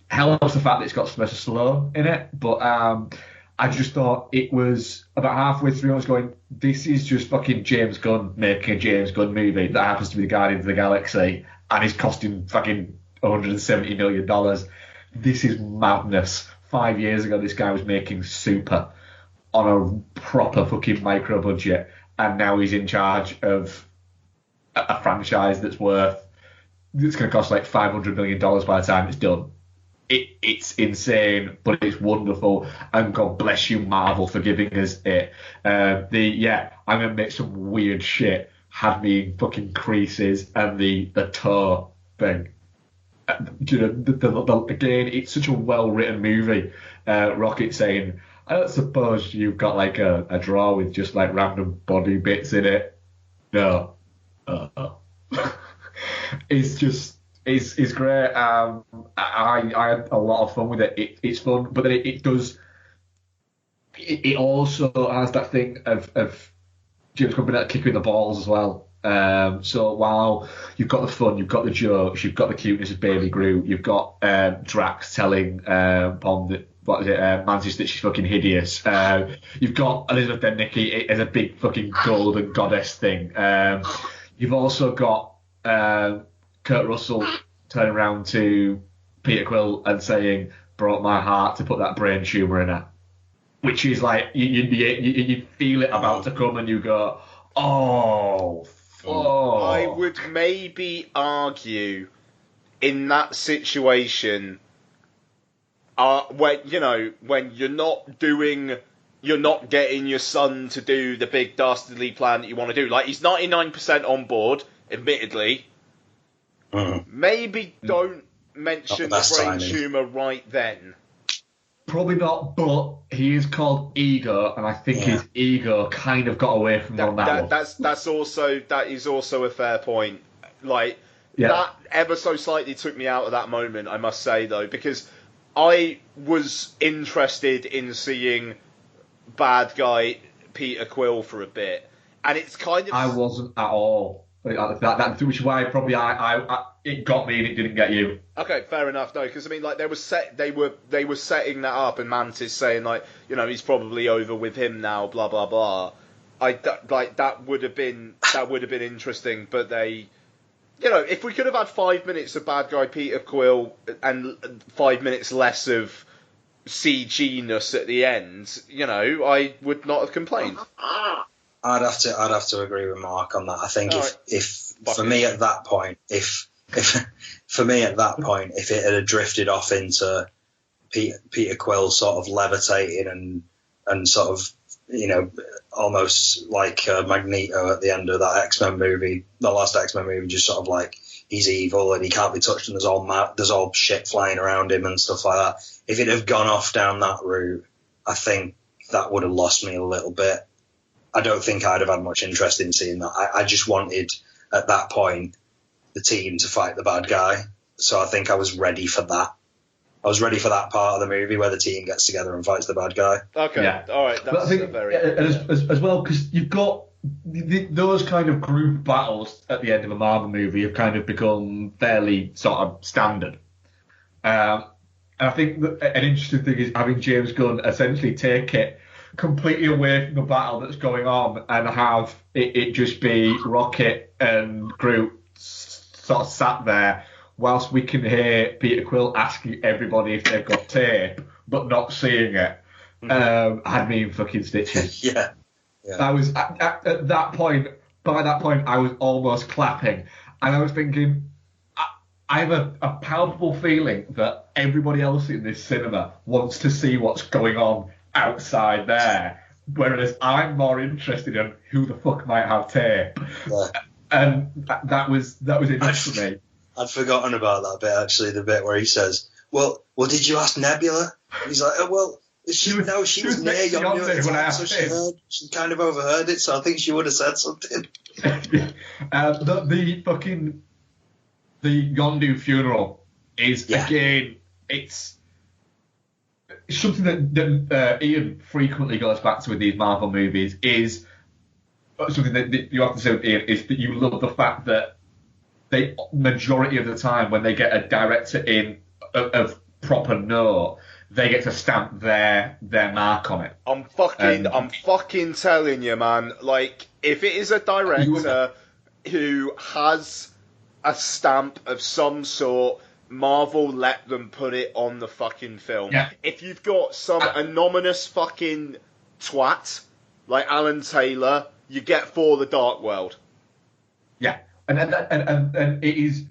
Speaker 1: Helps the fact that it's got Sylvester Stallone in it, but I just thought it was about halfway through, I was going, this is just fucking James Gunn making a James Gunn movie that happens to be the Guardians of the Galaxy and is costing fucking $170 million. This is madness. 5 years ago, this guy was making Super on a proper fucking micro budget, and now he's in charge of a franchise that's going to cost like $500 million by the time it's done. It's insane, but it's wonderful, and God bless you, Marvel, for giving us it. I'm gonna make some weird shit had me in fucking creases, and the toe thing. Again, it's such a well-written movie. Rocket saying, I don't suppose you've got like a drawer with just like random body bits in it. No. It's great. I had a lot of fun with it. It's fun, but then it does. It also has that thing of James Gunn being able to kick you in the balls as well. So while you've got the fun, you've got the jokes, you've got the cuteness of Baby Groot, you've got Drax telling Bond that Mantis that she's fucking hideous. You've got Elizabeth Debicki as a big fucking golden goddess thing. You've also got Kurt Russell turning around to Peter Quill and saying, broke my heart to put that brain tumour in her. Which is like, you feel it about to come and you go, oh, fuck.
Speaker 2: I would maybe argue in that situation, when you're not getting your son to do the big dastardly plan that you want to do. Like, he's 99% on board, admittedly. Maybe don't mention the brain tumour right then.
Speaker 1: Probably not, but he is called Ego, and I think his ego kind of got away from him on that one.
Speaker 2: That is also a fair point. Like, that ever so slightly took me out of that moment, I must say, though, because I was interested in seeing bad guy Peter Quill for a bit, and it's kind of...
Speaker 1: I wasn't at all. That which is why probably it got me and it didn't get you.
Speaker 2: Okay, fair enough. No, because I mean, like they were setting that up, and Mantis saying like, he's probably over with him now, blah blah blah. That would have been interesting, but they, if we could have had 5 minutes of bad guy Peter Quill and 5 minutes less of CG-ness at the end, I would not have complained.
Speaker 3: I'd have to agree with Mark on that. I think if for me at that point, if it had drifted off into Peter Quill sort of levitating and sort of, almost like Magneto at the end of that X-Men movie, the last X-Men movie, just sort of like he's evil and he can't be touched and there's all shit flying around him and stuff like that. If it had gone off down that route, I think that would have lost me a little bit. I don't think I'd have had much interest in seeing that. I just wanted, at that point, the team to fight the bad guy. So I think I was ready for that. I was ready for that part of the movie where the team gets together and fights the bad guy.
Speaker 2: Okay,
Speaker 1: Yeah.
Speaker 2: all right,
Speaker 1: But I
Speaker 2: that's
Speaker 1: think,
Speaker 2: very...
Speaker 1: as well, because you've got those kind of group battles at the end of a Marvel movie have kind of become fairly sort of standard. And I think that an interesting thing is having James Gunn essentially take it completely away from the battle that's going on and have it just be Rocket and Groot sort of sat there whilst we can hear Peter Quill asking everybody if they've got tape, but not seeing it. Had me in fucking stitches.
Speaker 3: Yeah.
Speaker 1: I was at that point. By that point, I was almost clapping, and I was thinking, I have a palpable feeling that everybody else in this cinema wants to see what's going on outside there, whereas I'm more interested in who the fuck might have tape.
Speaker 3: Yeah.
Speaker 1: And that was enough for me.
Speaker 3: I'd forgotten about that bit, actually, the bit where he says, well, did you ask Nebula? And he's like, oh, well, she was near Yondu at the time, so she kind of overheard it, so I think she would have said something.
Speaker 1: The Yondu funeral is, again, it's something that Ian frequently goes back to with these Marvel movies, is something that you have to say with Ian, is that you love the fact that they, majority of the time, when they get a director in of proper note, they get to stamp their mark on it.
Speaker 2: I'm fucking telling you, man. Like, if it is a director who has a stamp of some sort, Marvel let them put it on the fucking film.
Speaker 1: Yeah.
Speaker 2: If you've got some anonymous fucking twat like Alan Taylor, you get For the Dark World.
Speaker 1: Yeah, and it is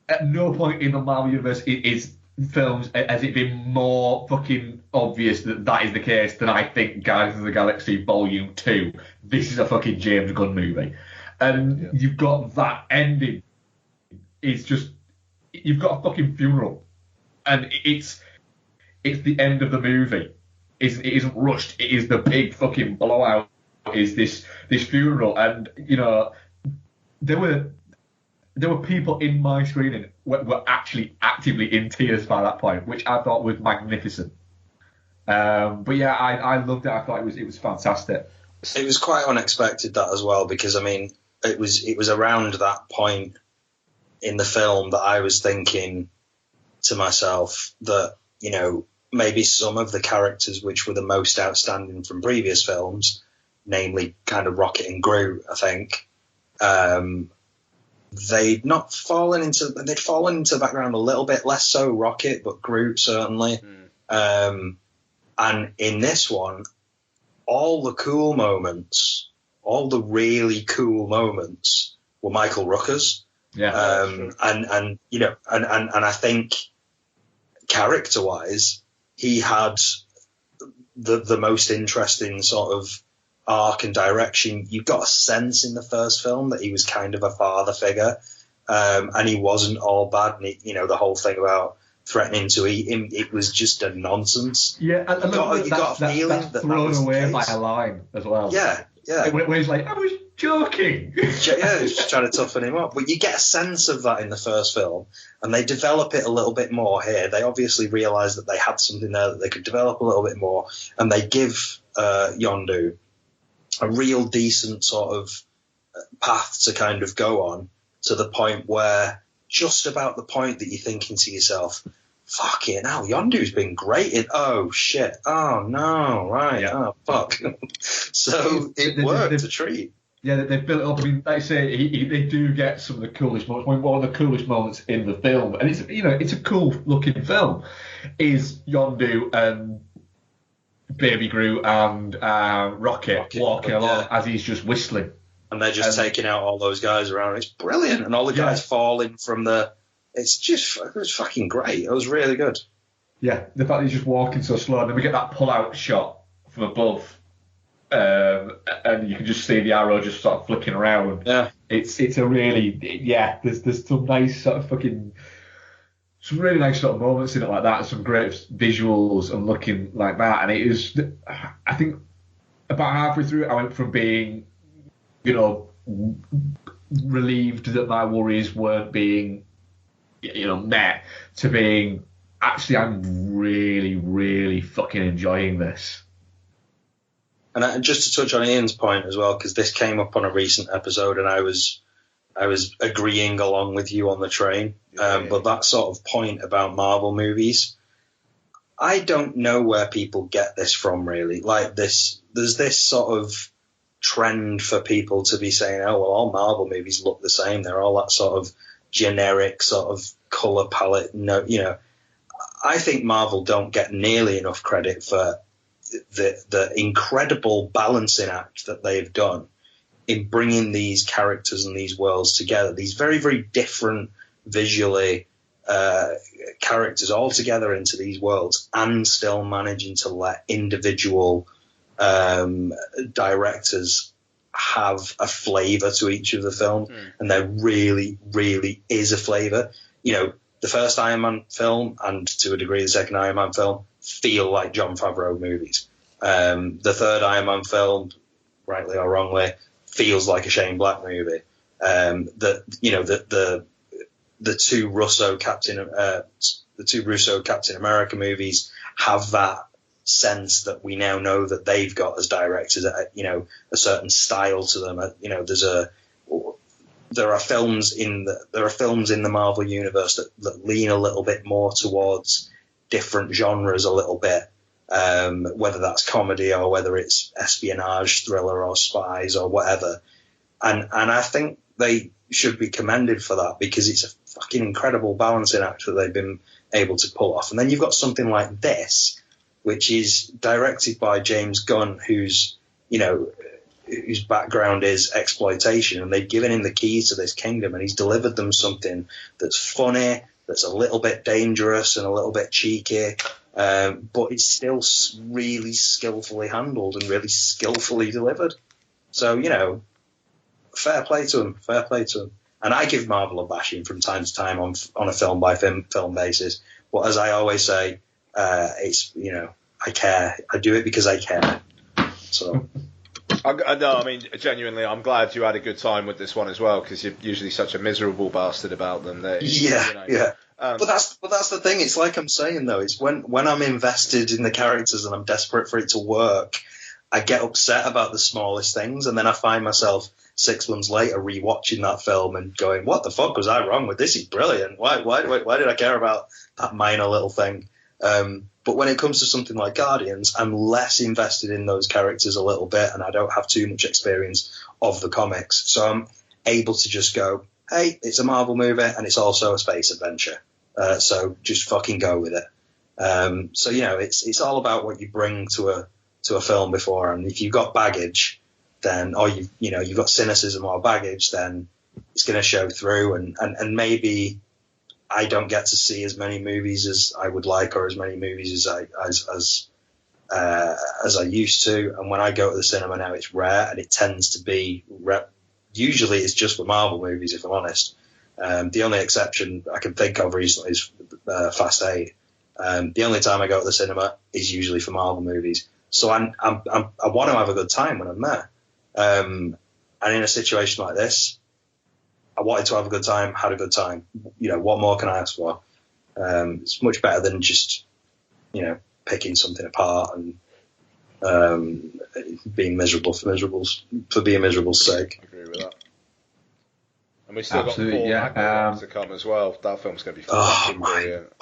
Speaker 1: at no point in the Marvel universe is films has it been more fucking obvious that is the case than I think Guardians of the Galaxy Volume 2. This is a fucking James Gunn movie. And you've got that ending. It's just, you've got a fucking funeral. And it's the end of the movie. It isn't rushed. It is the big fucking blowout. Is this funeral. And, you know, there were people in my screening were actually actively in tears by that point, which I thought was magnificent. But yeah, I loved it. I thought it was fantastic.
Speaker 3: It was quite unexpected, that as well, because I mean, it was around that point in the film that I was thinking to myself that, you know, maybe some of the characters which were the most outstanding from previous films, namely kind of Rocket and Groot, I think, they'd fallen into the background a little bit, less so Rocket, but Groot certainly. And in this one, all the cool moments, all the really cool moments were Michael Rooker's.
Speaker 1: Yeah.
Speaker 3: And you know, and I think character-wise, he had the most interesting sort of arc and direction. You got a sense in the first film that he was kind of a father figure, and he wasn't all bad. And you know, the whole thing about threatening to eat him, it was just a nonsense.
Speaker 1: Yeah, and
Speaker 3: you got a feeling
Speaker 1: that's thrown away by a line as well.
Speaker 3: Yeah.
Speaker 1: When he's like, I was joking.
Speaker 3: Yeah, he's just trying to toughen him up. But you get a sense of that in the first film, and they develop it a little bit more here. They obviously realise that they had something there that they could develop a little bit more, and they give Yondu a real decent sort of path to kind of go on, to the point where, just about the point that you're thinking to yourself, fucking hell, Yondu's been great in, oh shit, oh no, right, oh fuck. So it worked a treat.
Speaker 1: Yeah, they've built it up. I mean, like I say, they do get some of the coolest moments. One of the coolest moments in the film, and it's a cool looking film, is Yondu and Baby Groot and Rocket walking along as he's just whistling.
Speaker 3: And they're just taking out all those guys around. It's brilliant. And all the guys falling from the... it was fucking great. It was really good. Yeah,
Speaker 1: the fact that he's just walking so slow, and then we get that pull-out shot from above, and you can just see the arrow just sort of flicking around.
Speaker 3: Yeah.
Speaker 1: It's a really... Yeah, there's some nice sort of fucking... Some really nice sort of moments in it like that, and some great visuals and looking like that. And it is... I think about halfway through it, I went from being... you know, relieved that my worries weren't being, you know, met, to being actually, I'm really, really fucking enjoying this.
Speaker 3: And just to touch on Ian's point as well, because this came up on a recent episode, and I was agreeing along with you on the train. But that sort of point about Marvel movies, I don't know where people get this from, really. Like there's this sort of trend for people to be saying, oh, well, all Marvel movies look the same. They're all that sort of generic sort of color palette. No, I think Marvel don't get nearly enough credit for the incredible balancing act that they've done in bringing these characters and these worlds together. These very, very different visually characters all together into these worlds, and still managing to let individual directors have a flavour to each of the films, and there really, really is a flavour. The first Iron Man film, and to a degree the second Iron Man film, feel like Jon Favreau movies. The third Iron Man film, rightly or wrongly, feels like a Shane Black movie. The two Russo Captain America movies have that sense that we now know that they've got as directors, a certain style to them. There are films in the Marvel universe that lean a little bit more towards different genres a little bit, whether that's comedy or whether it's espionage, thriller, or spies or whatever. And I think they should be commended for that, because it's a fucking incredible balancing act that they've been able to pull off. And then you've got something like this, which is directed by James Gunn, whose background is exploitation, and they've given him the keys to this kingdom, and he's delivered them something that's funny, that's a little bit dangerous and a little bit cheeky, but it's still really skillfully handled and really skillfully delivered. So, fair play to him. And I give Marvel a bashing from time to time on a film by film basis. But as I always say, it's I care. I do it because I care. So.
Speaker 2: No, I mean, genuinely, I'm glad you had a good time with this one as well, because you're usually such a miserable bastard about them.
Speaker 3: Yeah. But that's the thing. It's like I'm saying, though. It's when I'm invested in the characters and I'm desperate for it to work, I get upset about the smallest things, and then I find myself 6 months later rewatching that film and going, "What the fuck was I wrong with this? He's brilliant. Why did I care about that minor little thing?" But when it comes to something like Guardians, I'm less invested in those characters a little bit, and I don't have too much experience of the comics, so I'm able to just go, "Hey, it's a Marvel movie, and it's also a space adventure, so just fucking go with it." So it's all about what you bring to a film before, and if you've got baggage, then, or you've got cynicism or baggage, then it's going to show through, and maybe I don't get to see as many movies as I would like, or as many movies as I used to. And when I go to the cinema now, it's rare, and it tends to be usually it's just for Marvel movies, if I'm honest. The only exception I can think of recently is Fast 8. The only time I go to the cinema is usually for Marvel movies. So I want to have a good time when I'm there. And in a situation like this, I wanted to have a good time, had a good time. What more can I ask for? It's much better than just, picking something apart and being miserable for being miserable's sake.
Speaker 2: I agree with that. And we still
Speaker 1: Absolutely,
Speaker 2: got four to come as well. That film's going to be fucking brilliant.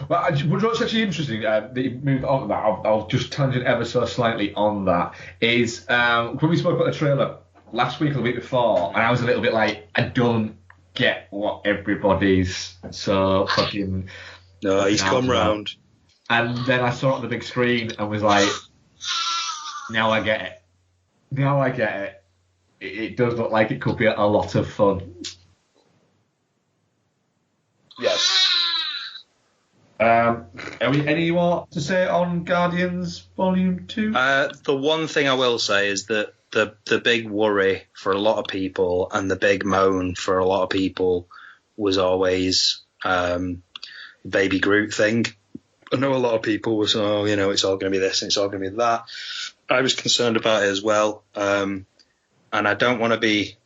Speaker 1: Well, what's actually interesting that you moved on to that, I'll just tangent ever so slightly on that, is when we spoke about the trailer last week or the week before, and I was a little bit like, I don't get what everybody's so fucking...
Speaker 3: No, he's come round.
Speaker 1: And then I saw it on the big screen and was like, now I get it. It does look like it could be a lot of fun.
Speaker 2: Yes.
Speaker 1: Any more to say on Guardians Volume 2?
Speaker 3: The one thing I will say is that the big worry for a lot of people, and the big moan for a lot of people, was always Baby Groot thing. I know a lot of people were saying, it's all going to be this and it's all going to be that. I was concerned about it as well, and I don't want to be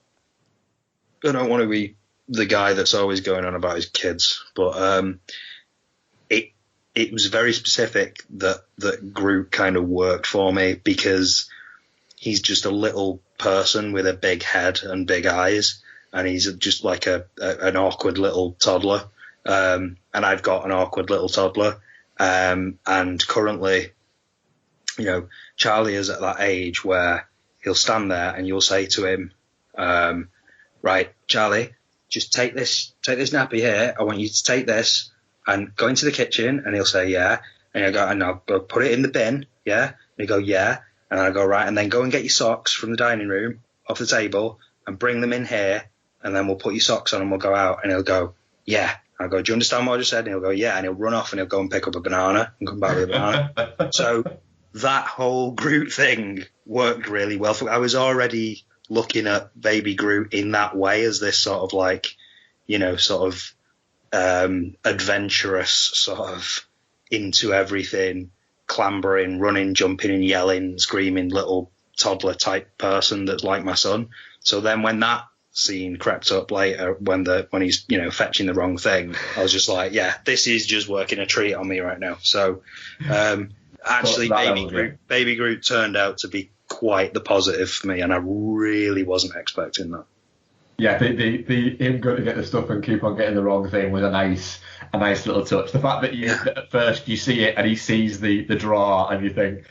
Speaker 3: the guy that's always going on about his kids, but it was very specific that Groot kind of worked for me because he's just a little person with a big head and big eyes, and he's just like an awkward little toddler. And I've got an awkward little toddler. And currently, Charlie is at that age where he'll stand there and you'll say to him, right, Charlie, just take this nappy here. I want you to take this and go into the kitchen. And he'll say, yeah. And I'll go put it in the bin. Yeah. And he'll go, yeah. And I go, right. And then go and get your socks from the dining room off the table and bring them in here. And then we'll put your socks on and we'll go out. And he'll go, yeah. And I'll go, do you understand what I just said? And he'll go, yeah. And he'll run off and he'll go and pick up a banana and come back with a banana. So that whole Groot thing worked really well. I was already looking at Baby Groot in that way as this sort of like, adventurous, sort of into everything, clambering, running, jumping and yelling, screaming little toddler type person that's like my son. So then when that scene crept up later, when he's fetching the wrong thing, I was just like, yeah, this is just working a treat on me right now. So actually, Baby Groot turned out to be quite the positive for me, and I really wasn't expecting that.
Speaker 1: Yeah, the him going to get the stuff and keep on getting the wrong thing was a nice little touch. The fact that that at first you see it and he sees the draw and you think,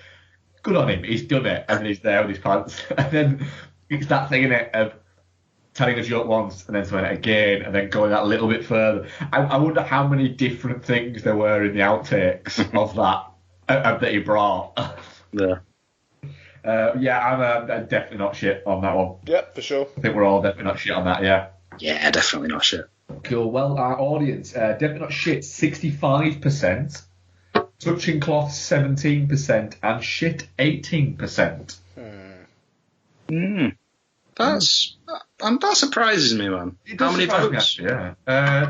Speaker 1: good on him, he's done it, and then he's there with his pants, and then it's that thing in it of telling a joke once and then saying it again and then going that little bit further. I wonder how many different things there were in the outtakes of that he brought.
Speaker 3: Yeah.
Speaker 1: I'm definitely not shit on that one.
Speaker 2: Yep, for sure.
Speaker 1: I think we're all definitely not shit on that, yeah.
Speaker 3: Yeah, definitely not shit.
Speaker 1: Cool. Well, our audience, definitely not shit, 65%, touching cloth 17%, and shit 18%.
Speaker 3: That surprises me, man. How many votes?
Speaker 1: Yeah,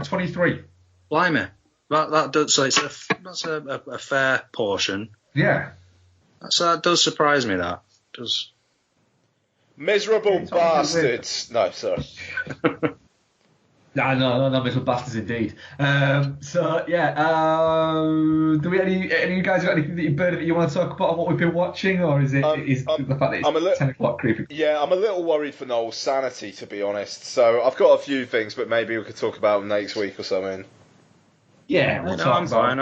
Speaker 1: 23.
Speaker 3: Blimey. That does, so that's a fair portion.
Speaker 1: Yeah.
Speaker 3: So that does surprise me. That does.
Speaker 2: Miserable bastards. No, sorry.
Speaker 1: No, miserable bastards indeed. Do we any of you guys got anything that you want to talk about on what we've been watching, or is it the fact that it's 10 o'clock creepy?
Speaker 2: Yeah, I'm a little worried for Noel's sanity, to be honest. So I've got a few things, but maybe we could talk about them next week or something.
Speaker 1: Yeah,
Speaker 3: I'm fine.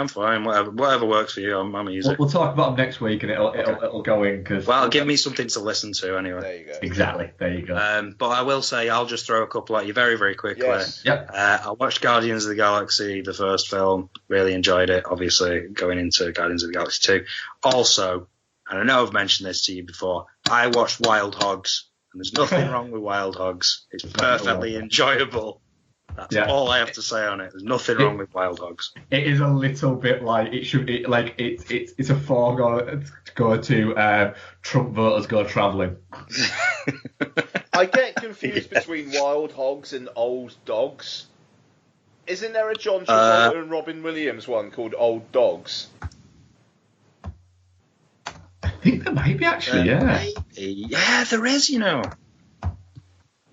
Speaker 3: Whatever works for you, I'm easy.
Speaker 1: We'll talk about them next week, and it'll go in because.
Speaker 3: Well, give me something to listen to anyway.
Speaker 2: There you go.
Speaker 1: Exactly. There you go.
Speaker 3: But I will say, I'll just throw a couple at you very, very quickly.
Speaker 2: Yes.
Speaker 1: Yep.
Speaker 3: I watched Guardians of the Galaxy, the first film. Really enjoyed it. Obviously, going into Guardians of the Galaxy 2. Also, and I know I've mentioned this to you before, I watched Wild Hogs, and there's nothing wrong with Wild Hogs. It's perfectly enjoyable. That's all I have to say on it. There's nothing wrong with Wild Hogs.
Speaker 1: It is a little bit like it should. It's a foregone to go to Trump voters go travelling.
Speaker 2: I get confused between Wild Hogs and Old Dogs. Isn't there a John Travolta and Robin Williams one called Old Dogs?
Speaker 1: I think there might be actually.
Speaker 3: Yeah, there is.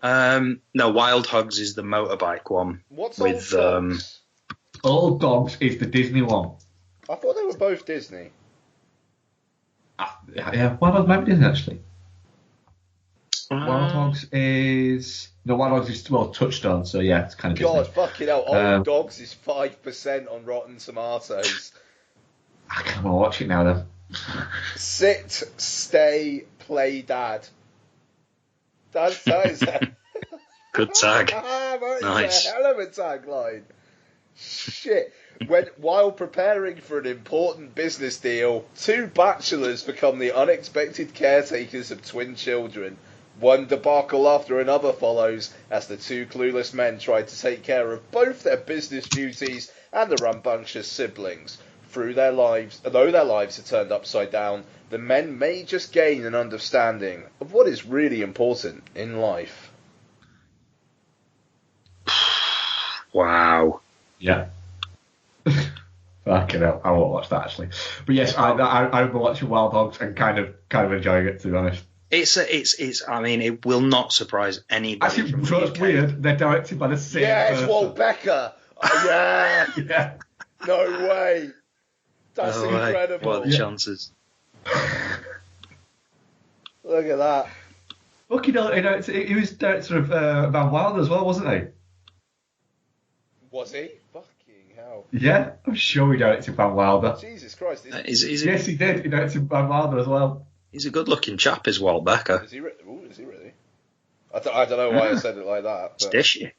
Speaker 3: No, Wild Hogs is the motorbike one.
Speaker 2: What's
Speaker 3: with
Speaker 2: Old Dogs?
Speaker 1: Old Dogs is the Disney one.
Speaker 2: I thought they were both Disney.
Speaker 1: Yeah, Wild Hogs might be Disney actually. Wild Hogs is Touchstone. So yeah, it's kind of Disney.
Speaker 2: God, fucking hell! Old Dogs is 5% on Rotten Tomatoes.
Speaker 1: I can't watch it now then.
Speaker 2: Sit, stay, play, dad. That is a
Speaker 3: good tag.
Speaker 2: Nice. A hell of a tagline. Shit. While preparing for an important business deal, two bachelors become the unexpected caretakers of twin children. One debacle after another follows as the two clueless men try to take care of both their business duties and the rambunctious siblings. Though their lives are turned upside down, the men may just gain an understanding of what is really important in life.
Speaker 3: Wow.
Speaker 1: Yeah. Fucking hell, I won't watch that actually. But yes, I remember watching Wild Hogs and kind of enjoying it, to be honest.
Speaker 3: It's. I mean, it will not surprise anybody.
Speaker 1: Actually, it's weird. They're directed by the same person.
Speaker 2: It's Walt Becker. Yeah.
Speaker 1: Yeah.
Speaker 2: No way. That's
Speaker 3: Oh, right.
Speaker 2: incredible.
Speaker 3: What are the chances?
Speaker 2: Look at that.
Speaker 1: Fucking hell, he was director of Van Wilder as well, wasn't he?
Speaker 2: Was he? Fucking hell.
Speaker 1: Yeah, I'm sure he directed Van Wilder.
Speaker 2: Jesus Christ.
Speaker 1: Yes, he did. He directed Van Wilder as well.
Speaker 3: He's a good-looking chap, is Walt Becker.
Speaker 2: Is he really? I don't know why I said it like that.
Speaker 3: He's
Speaker 2: But...
Speaker 3: dishy.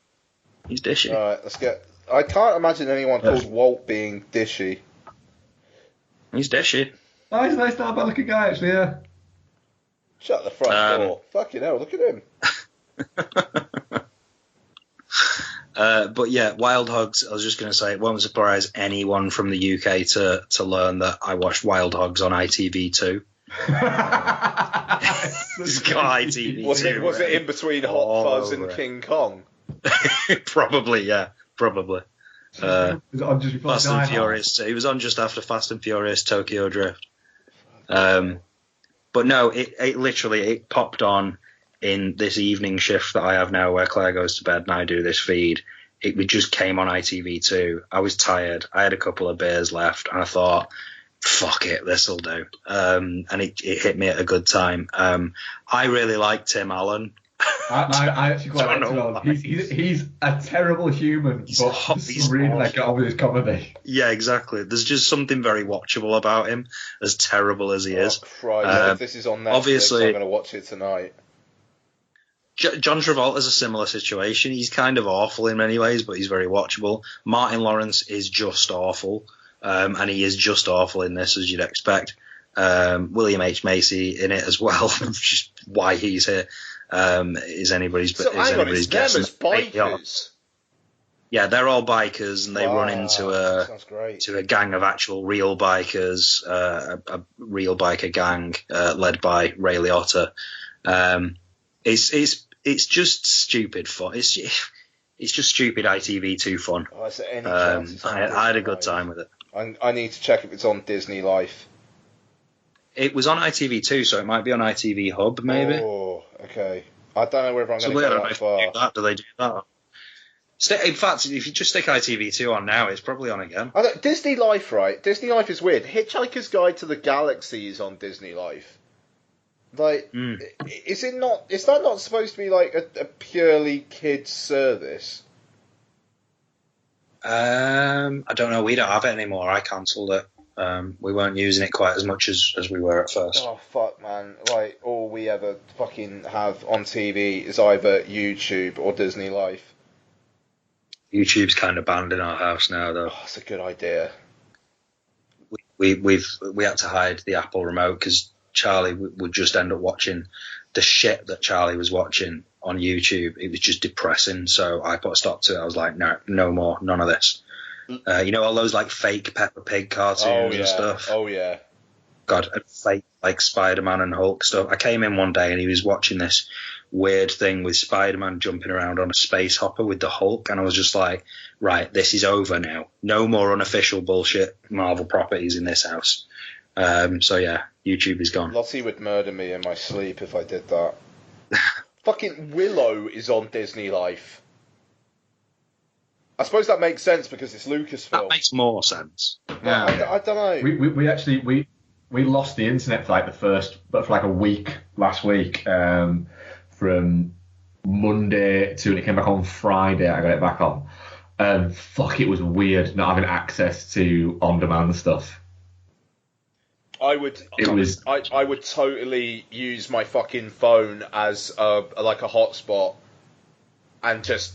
Speaker 3: He's dishy.
Speaker 2: Alright, let's get... I can't imagine anyone called Walt being dishy.
Speaker 3: He's dishy.
Speaker 1: Oh, he's a nice, not bad looking guy, actually, yeah.
Speaker 2: Shut the front door. Fucking hell, look at him.
Speaker 3: But yeah, Wild Hogs, I was just going to say, it won't surprise anyone from the UK to learn that I watched Wild Hogs on ITV2. It's got ITV2.
Speaker 2: Was it in between Hot Fuzz and King Kong?
Speaker 3: Probably, yeah. Probably.
Speaker 1: Was it on just before
Speaker 3: Fast and Furious. He was on just after Fast and Furious Tokyo Drift. But no, it literally popped on in this evening shift that I have now where Claire goes to bed and I do this feed. It just came on ITV2. I was tired. I had a couple of beers left and I thought, fuck it, this'll do. And it hit me at a good time. I really like Tim Allen.
Speaker 1: I actually quite like him. He's a terrible human, but he's really like got on with his comedy.
Speaker 3: Yeah, exactly. There's just something very watchable about him, as terrible as he is.
Speaker 2: Christ, if this is on Netflix,
Speaker 3: obviously,
Speaker 2: I'm going to watch it tonight.
Speaker 3: John Travolta's a similar situation. He's kind of awful in many ways, but he's very watchable. Martin Lawrence is just awful, and he is just awful in this, as you'd expect. William H. Macy in it as well, just why he's here. Is anybody's
Speaker 2: guess. Them as bikers.
Speaker 3: Yeah, they're all bikers, and they run into a gang of actual real bikers, a real biker gang led by Ray Liotta. It's just stupid fun. It's just stupid ITV2 fun.
Speaker 2: Oh, is there any
Speaker 3: I had a good time with it.
Speaker 2: I need to check if it's on Disney Life.
Speaker 3: It was on ITV2, so it might be on ITV Hub, maybe.
Speaker 2: Oh, okay. I don't know whether I'm going to go that far.
Speaker 3: Do they do that? In fact, if you just stick ITV2 on now, it's probably on again.
Speaker 2: Disney Life, right? Disney Life is weird. Hitchhiker's Guide to the Galaxy is on Disney Life. Like, is it not? Is that not supposed to be like a purely kids service?
Speaker 3: I don't know. We don't have it anymore. I cancelled it. We weren't using it quite as much as we were at first.
Speaker 2: Oh fuck, man! Like all we ever fucking have on TV is either YouTube or Disney Life.
Speaker 3: YouTube's kind of banned in our house now, though.
Speaker 2: Oh, that's a good idea.
Speaker 3: We had to hide the Apple remote because Charlie would just end up watching the shit that Charlie was watching on YouTube. It was just depressing, so I put a stop to it. I was like, no more, none of this. You know all those like fake Peppa Pig cartoons and stuff?
Speaker 2: Oh yeah.
Speaker 3: God, fake like Spider-Man and Hulk stuff. I came in one day and he was watching this weird thing with Spider-Man jumping around on a space hopper with the Hulk, and I was just like, right, this is over now. No more unofficial bullshit Marvel properties in this house. So yeah, YouTube is gone.
Speaker 2: Lottie would murder me in my sleep if I did that. Fucking Willow is on Disney Life. I suppose that makes sense because it's Lucasfilm.
Speaker 3: That makes more sense.
Speaker 2: Yeah. I don't know.
Speaker 1: We actually lost the internet for like a week last week. From Monday to when it came back on Friday, I got it back on. It was weird not having access to on-demand stuff.
Speaker 2: I would totally use my fucking phone as like a hotspot and just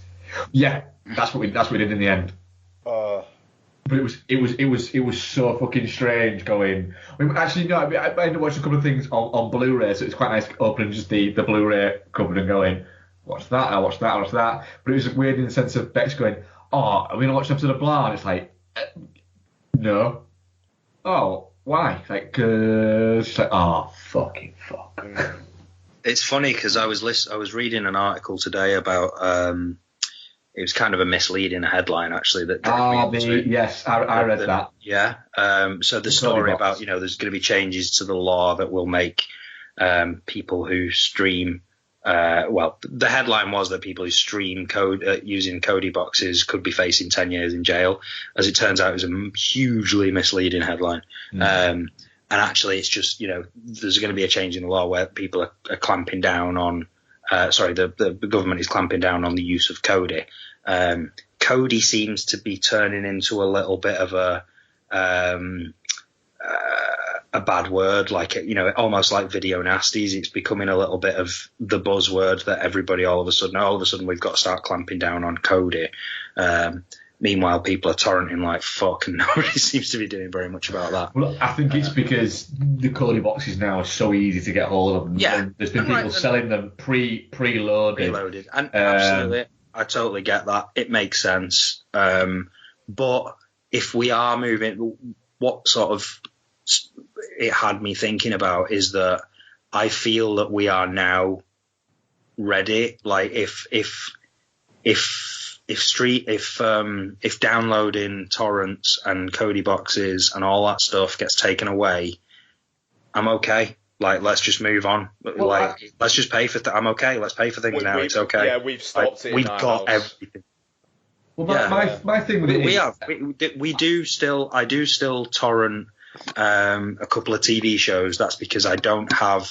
Speaker 1: that's what we did in the end. But it was so fucking strange going. Actually, no, I ended up watching a couple of things on Blu-ray, so it's quite nice opening just the Blu-ray cupboard and going, watch that, I watch that, I watch that. But it was weird in the sense of Bex going, oh, are we going to watch an episode of Blah? And it's like, no. Oh, why? It's like, she's like, oh, fucking fuck.
Speaker 3: It's funny because I was reading an article today about it was kind of a misleading headline actually.
Speaker 1: Yes, I read that.
Speaker 3: Yeah. So the story about there's going to be changes to the law that will make people who stream well, the headline was that people who stream code using Kodi boxes could be facing 10 years in jail. As it turns out, it was a hugely misleading headline. And actually, it's just, there's going to be a change in the law where people are clamping down on, the government is clamping down on the use of Kodi. Kodi seems to be turning into a little bit of a bad word, like, almost like video nasties. It's becoming a little bit of the buzzword that everybody all of a sudden we've got to start clamping down on Kodi. Meanwhile, people are torrenting like fuck, and nobody seems to be doing very much about that.
Speaker 1: Well, I think it's because the Kodi boxes now are so easy to get hold of. And there's been people selling them preloaded.
Speaker 3: And absolutely, I totally get that. It makes sense. But if we are moving, what sort of it had me thinking about is that I feel that we are now ready. Like if downloading torrents and Kodi boxes and all that stuff gets taken away, I'm okay. Like, let's just move on. Well, let's just pay for. I'm okay. Let's pay for things now. It's okay.
Speaker 2: Yeah, we've stopped it.
Speaker 3: We've got everything.
Speaker 1: Well, my thing with
Speaker 3: I do still torrent a couple of TV shows. That's because I don't have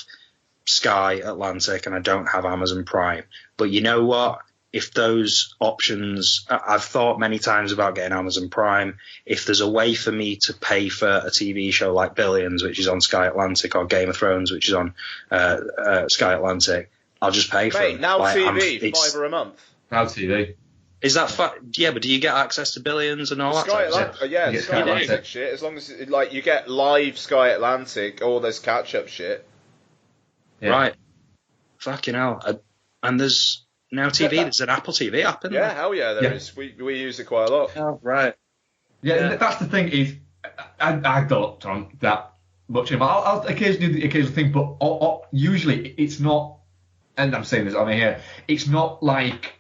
Speaker 3: Sky Atlantic and I don't have Amazon Prime. But you know what? If those options, I've thought many times about getting Amazon Prime. If there's a way for me to pay for a TV show like Billions, which is on Sky Atlantic, or Game of Thrones, which is on Sky Atlantic, I'll just pay for it.
Speaker 2: Now TV, $5 a month.
Speaker 1: Now TV.
Speaker 3: Is that yeah? But do you get access to Billions and all that?
Speaker 2: Sky Atlantic shit. As long as you get live Sky Atlantic, or there's catch-up shit.
Speaker 3: Yeah. Right. Fucking hell. And there's now TV. There's an Apple TV app, isn't there?
Speaker 2: Yeah, hell yeah, there is. We use it quite a lot.
Speaker 3: Oh, right.
Speaker 1: Yeah, that's the thing is, I don't on that much. I'll occasionally think, but usually it's not. And I'm saying this on here. It's not like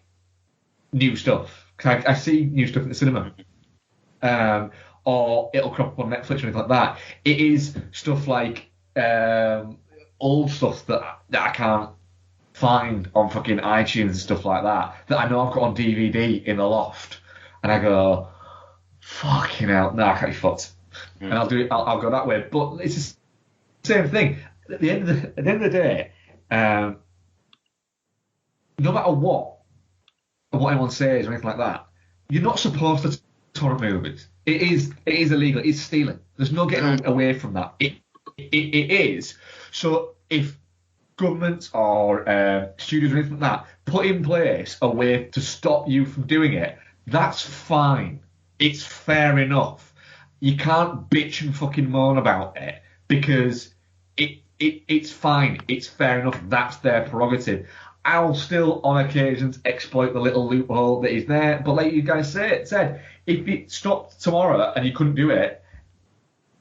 Speaker 1: new stuff. Cause I see new stuff in the cinema, or it'll crop up on Netflix or anything like that. It is stuff like old stuff that I can't find on fucking iTunes and stuff like that I know I've got on DVD in the loft, and I go, fucking hell, no, I can't be fucked, and I'll do it. I'll go that way. But it's the same thing. At the end of the day, no matter what anyone says or anything like that, you're not supposed to torrent movies. It is illegal. It's stealing. There's no getting away from that. It is. So if governments or studios or anything like that put in place a way to stop you from doing it, that's fine. It's fair enough. You can't bitch and fucking moan about it because it's fine. It's fair enough. That's their prerogative. I'll still, on occasions, exploit the little loophole that is there. But like you guys said, if it stopped tomorrow and you couldn't do it,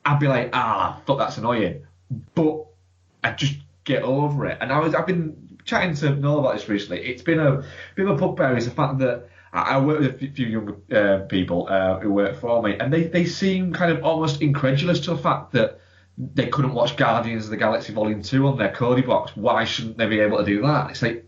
Speaker 1: I'd be like, fuck, that's annoying. But I'd just get over it. And I've been chatting to Noel about this recently. It's been a bit of a bugbear is the fact that I work with a few younger people who work for me, and they seem kind of almost incredulous to the fact that they couldn't watch Guardians of the Galaxy Volume 2 on their Kodi box. Why shouldn't they be able to do that? It's like,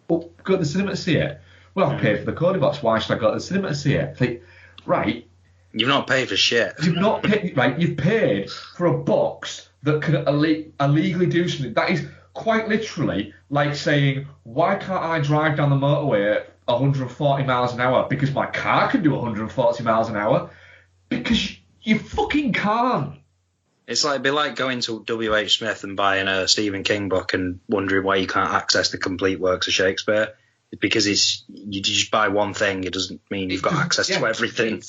Speaker 1: well, go to the cinema to see it. Well, I've paid for the Kodi box. Why should I go to the cinema to see it? It's like, right.
Speaker 3: You've not paid for shit.
Speaker 1: You've not paid, right? You've paid for a box that can illegally do something. That is quite literally like saying, why can't I drive down the motorway at 140 miles an hour? Because my car can do 140 miles an hour. Because you fucking can't.
Speaker 3: It's like, it'd be like going to W.H. Smith and buying a Stephen King book and wondering why you can't access the complete works of Shakespeare. Because you just buy one thing, it doesn't mean you've got access to everything.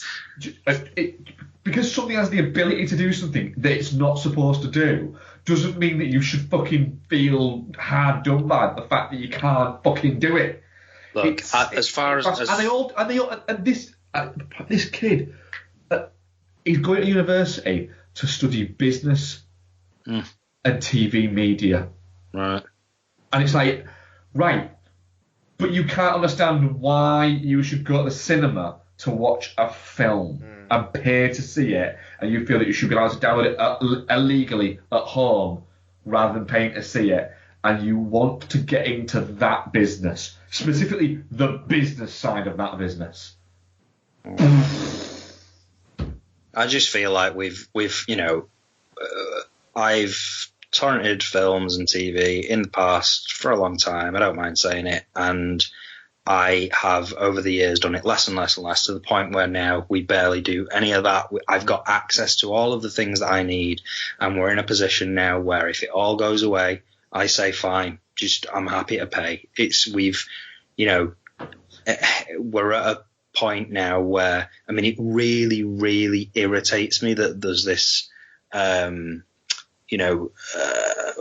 Speaker 3: Because something has the ability to do something that it's not supposed to do, doesn't mean that you should fucking feel hard done by the fact that you can't fucking do it. Look, as far as
Speaker 1: this kid, he's going to university to study business and TV media.
Speaker 3: Right.
Speaker 1: And it's like, right, but you can't understand why you should go to the cinema to watch a film and pay to see it, and you feel that you should be allowed to download it illegally at home rather than paying to see it. and you want to get into that business, specifically the business side of that business?
Speaker 3: I just feel like we've I've torrented films and TV in the past for a long time. I don't mind saying it, and I have over the years done it less and less and less, to the point where now we barely do any of that. I've got access to all of the things that I need, and we're in a position now where if it all goes away, I say fine, just I'm happy to pay. We're at a point now where, I mean, it really, really irritates me that there's this,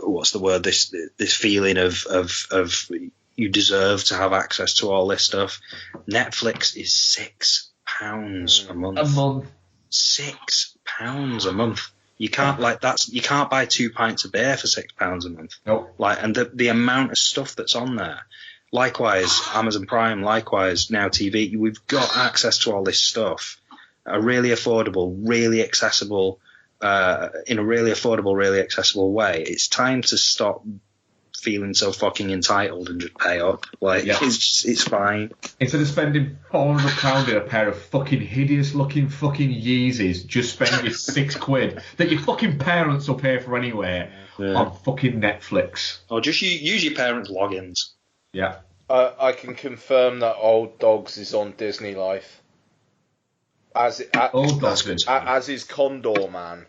Speaker 3: what's the word? This feeling of you deserve to have access to all this stuff. Netflix is £6 a month.
Speaker 1: A month.
Speaker 3: £6 a month. You can't you can't buy 2 pints of beer for £6 a month.
Speaker 1: Nope.
Speaker 3: And the amount of stuff that's on there. Likewise, Amazon Prime, likewise, Now TV. We've got access to all this stuff. A really affordable, really accessible, in a really affordable, really accessible way. It's time to stop feeling so fucking entitled and just pay up. It's fine.
Speaker 1: Instead of spending £400 in a pair of fucking hideous looking fucking Yeezys, just spend your £6 that your fucking parents will pay for anyway on fucking Netflix.
Speaker 3: Or just use your parents' logins.
Speaker 1: Yeah.
Speaker 2: I can confirm that Old Dogs is on Disney Life. As is Condor Man.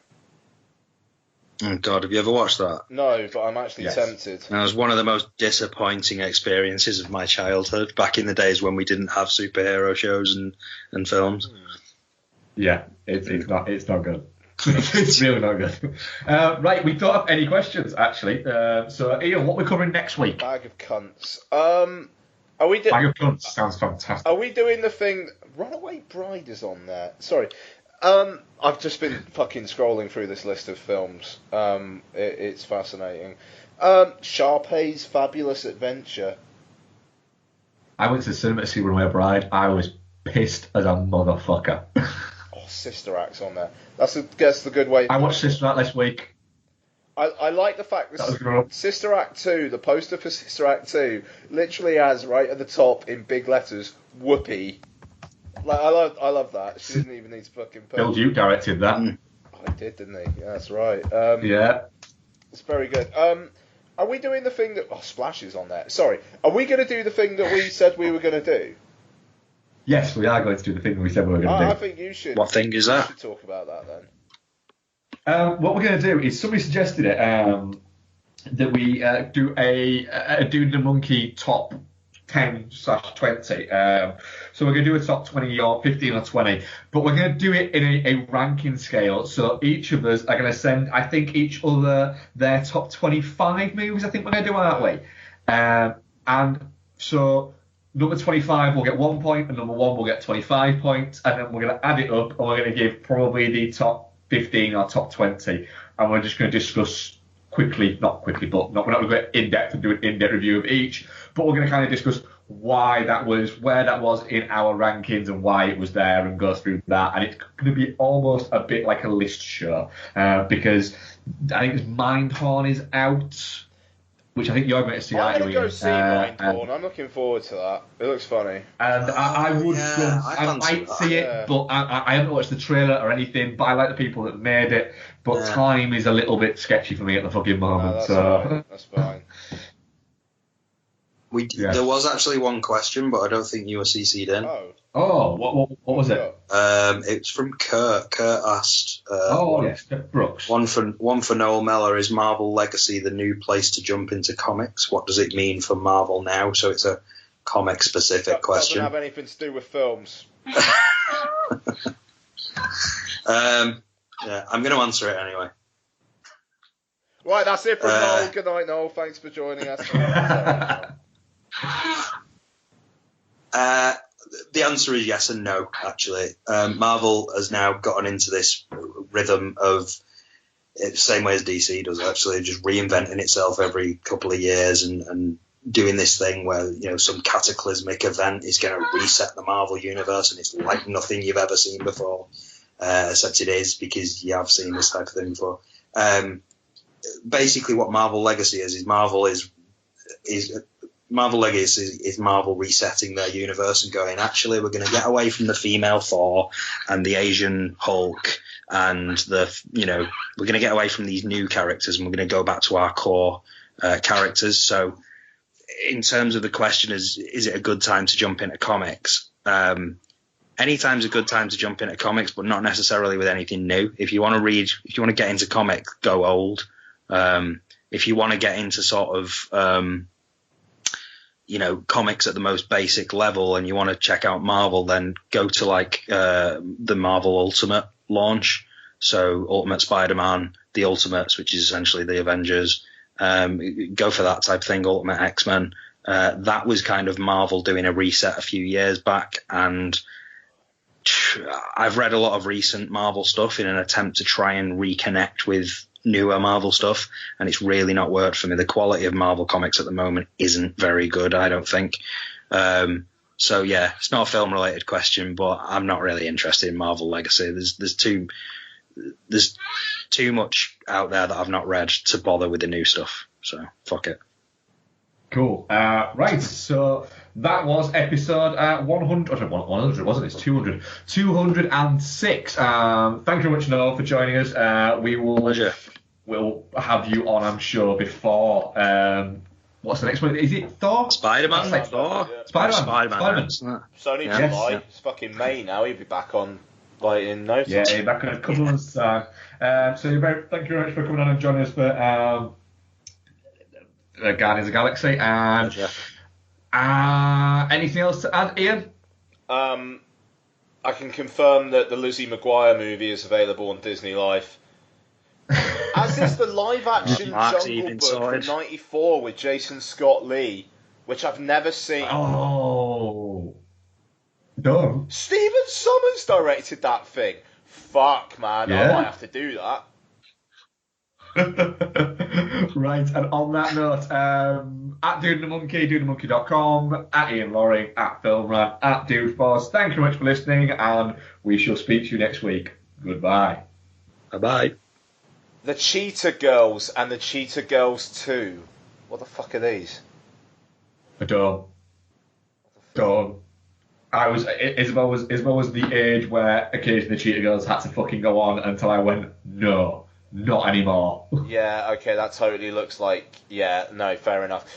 Speaker 3: Oh God, have you ever watched that?
Speaker 2: No, but I'm actually tempted.
Speaker 3: That was one of the most disappointing experiences of my childhood, back in the days when we didn't have superhero shows and films.
Speaker 1: Yeah, it's not good. It's really not good. Right, we don't have any questions actually. So Ian, what we're covering next week?
Speaker 2: Bag of cunts.
Speaker 1: Bag of cunts sounds fantastic.
Speaker 2: Are we doing the thing? Runaway Bride is on there. Sorry. I've just been fucking scrolling through this list of films. It's fascinating. Sharpay's Fabulous Adventure.
Speaker 1: I went to the cinema to see Runaway Bride. I was pissed as a motherfucker.
Speaker 2: Sister Act's on there. That's the good way.
Speaker 1: I watched Sister Act this week.
Speaker 2: I like the fact that Sister Act 2, the poster for Sister Act 2, literally has right at the top in big letters, Whoopi. I love that. She didn't even need to fucking put.
Speaker 1: Bill Duke directed that.
Speaker 2: Oh, he did, didn't he? Yeah, that's right.
Speaker 1: Yeah.
Speaker 2: It's very good. Are we doing the thing that... Oh, Splash is on there. Sorry. Are we going to do the thing that we said we were going to do?
Speaker 1: Yes, we are going to do the thing we said we were going to do.
Speaker 2: I think you should.
Speaker 3: What thing is that?
Speaker 2: You should talk about that then.
Speaker 1: What we're going to do is, somebody suggested it, that we do a Dude and the Monkey top 10/20. So we're going to do a top 20 or 15 or 20, but we're going to do it in a ranking scale. So each of us are going to send, I think, each other their top 25 movies. I think we're going to do, aren't we? And so number 25 will get 1 point, and number 1 will get 25 points, and then we're going to add it up, and we're going to give probably the top 15 or top 20, and we're just going to discuss quickly, not quickly, but we're not going to go in depth and do an in-depth review of each, but we're going to kind of discuss why that was, where that was in our rankings and why it was there, and go through that. And it's going to be almost a bit like a list show, because I think Mindhorn is out, which I think you're going to see.
Speaker 2: I'm going to go see Mindhorn. I'm looking forward to that. It looks funny.
Speaker 1: And I would go, I might see it, but I haven't watched the trailer or anything, but I like the people that made it. But time is a little bit sketchy for me at the fucking moment.
Speaker 2: That's fine.
Speaker 3: There was actually one question, but I don't think you were CC'd in.
Speaker 1: Oh, what was it?
Speaker 3: It's from Kurt. Kurt asked.
Speaker 1: Yes, Brooks.
Speaker 3: One for Noel Mellor. Is Marvel Legacy the new place to jump into comics? What does it mean for Marvel now? So it's a comic-specific question.
Speaker 2: Doesn't have anything to do with films.
Speaker 3: Yeah, I'm going to answer it anyway.
Speaker 2: Right, that's it from Noel. Good night, Noel. Thanks for joining us.
Speaker 3: The answer is yes and no, actually. Marvel has now gotten into this rhythm of, same way as DC does, actually, just reinventing itself every couple of years and doing this thing where, you know, some cataclysmic event is going to reset the Marvel universe, and it's like nothing you've ever seen before, except it is, because you have seen this type of thing before. Basically what Marvel Legacy is Marvel is Marvel Legacy is Marvel resetting their universe and going, actually, we're going to get away from the female Thor and the Asian Hulk and we're going to get away from these new characters and we're going to go back to our core characters. So in terms of the question, is it a good time to jump into comics? Any time's a good time to jump into comics, but not necessarily with anything new. If you want to get into comics, go old. If you want to get into sort of, comics at the most basic level and you want to check out Marvel, then go to the Marvel Ultimate launch. So Ultimate Spider-Man, the Ultimates, which is essentially the Avengers. Go for that type of thing, Ultimate X-Men. That was kind of Marvel doing a reset a few years back, and I've read a lot of recent Marvel stuff in an attempt to try and reconnect with newer Marvel stuff, and it's really not worked for me. The quality of Marvel comics at the moment isn't very good, I don't think. So yeah, it's not a film related question, but I'm not really interested in Marvel Legacy. There's too much out there that I've not read to bother with the new stuff. So fuck it.
Speaker 1: Cool. Right, so that was episode 100, wasn't it? It's 200. 206. Thank you very much, Noel, for joining us. We'll have you on, I'm sure, before... what's the next one? Is it Thor?
Speaker 3: Spider-Man.
Speaker 1: Thor.
Speaker 2: Yeah.
Speaker 1: Spider-Man.
Speaker 2: It's only July.
Speaker 1: Yes.
Speaker 2: It's fucking May now. He'll be back on in no time.
Speaker 1: Yeah, back in a couple of months' time. So thank you very much for coming on and joining us for Guardians of the Galaxy. Anything else to add, Ian?
Speaker 2: I can confirm that the Lizzie McGuire movie is available on Disney Life. As is the live-action Jungle Book from '94 with Jason Scott Lee, which I've never seen.
Speaker 1: Oh, no.
Speaker 2: Stephen Sommers directed that thing. Fuck, man,
Speaker 1: Yeah.
Speaker 2: I might have to do that.
Speaker 1: Right, and on that note, at Dude and the Monkey, dudeandthemonkey.com, at Ian Loring, at FilmRant, at DudeForce. Thank you very much for listening, and we shall speak to you next week. Goodbye.
Speaker 3: Bye-bye.
Speaker 2: The Cheetah Girls and the Cheetah Girls 2. What the fuck are these?
Speaker 1: Don't. Isabel was the age where occasionally the Cheetah Girls had to fucking go on until I went, no, not anymore.
Speaker 2: Yeah, okay, that totally looks like... Yeah, no, fair enough.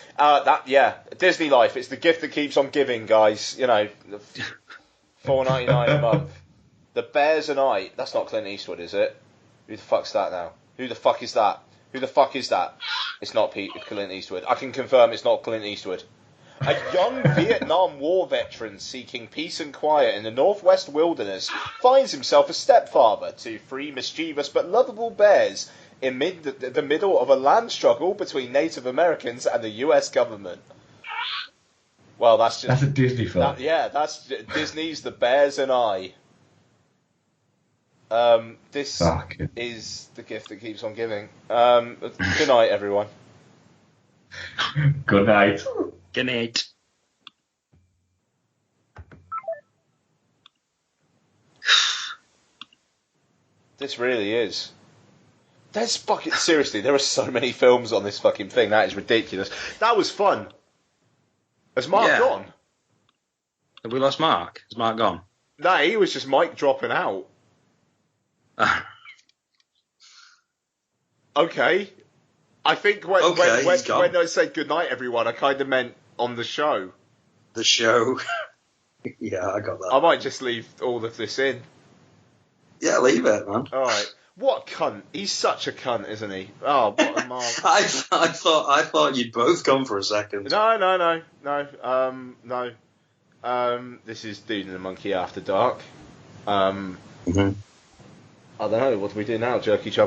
Speaker 2: Disney Life, it's the gift that keeps on giving, guys. $4.99 a month. The Bears and I... That's not Clint Eastwood, is it? Who the fuck's that now? Who the fuck is that? It's not Clint Eastwood. I can confirm it's not Clint Eastwood. A young Vietnam War veteran seeking peace and quiet in the northwest wilderness finds himself a stepfather to three mischievous but lovable bears in the middle of a land struggle between Native Americans and the US government. Well, that's
Speaker 1: a Disney film.
Speaker 2: That's Disney's The Bears and I. This is the gift that keeps on giving. Good night, everyone.
Speaker 1: Good night.
Speaker 3: Good night.
Speaker 2: This really is. There's fucking... Seriously, there are so many films on this fucking thing. That is ridiculous. That was fun. Has Mark gone?
Speaker 3: Have we lost Mark? Is Mark gone?
Speaker 2: No, he was just mic dropping out. Okay. I think when I said goodnight, everyone, I kind of meant on the show.
Speaker 3: The show. Yeah, I got that.
Speaker 2: I might just leave all of this in.
Speaker 3: Yeah, leave it, man.
Speaker 2: All right. What a cunt. He's such a cunt, isn't he? Oh, what a mark.
Speaker 3: I thought you'd both come for a second.
Speaker 2: No. This is Dude and the Monkey After Dark. I don't know. What do we do now? Jerk each other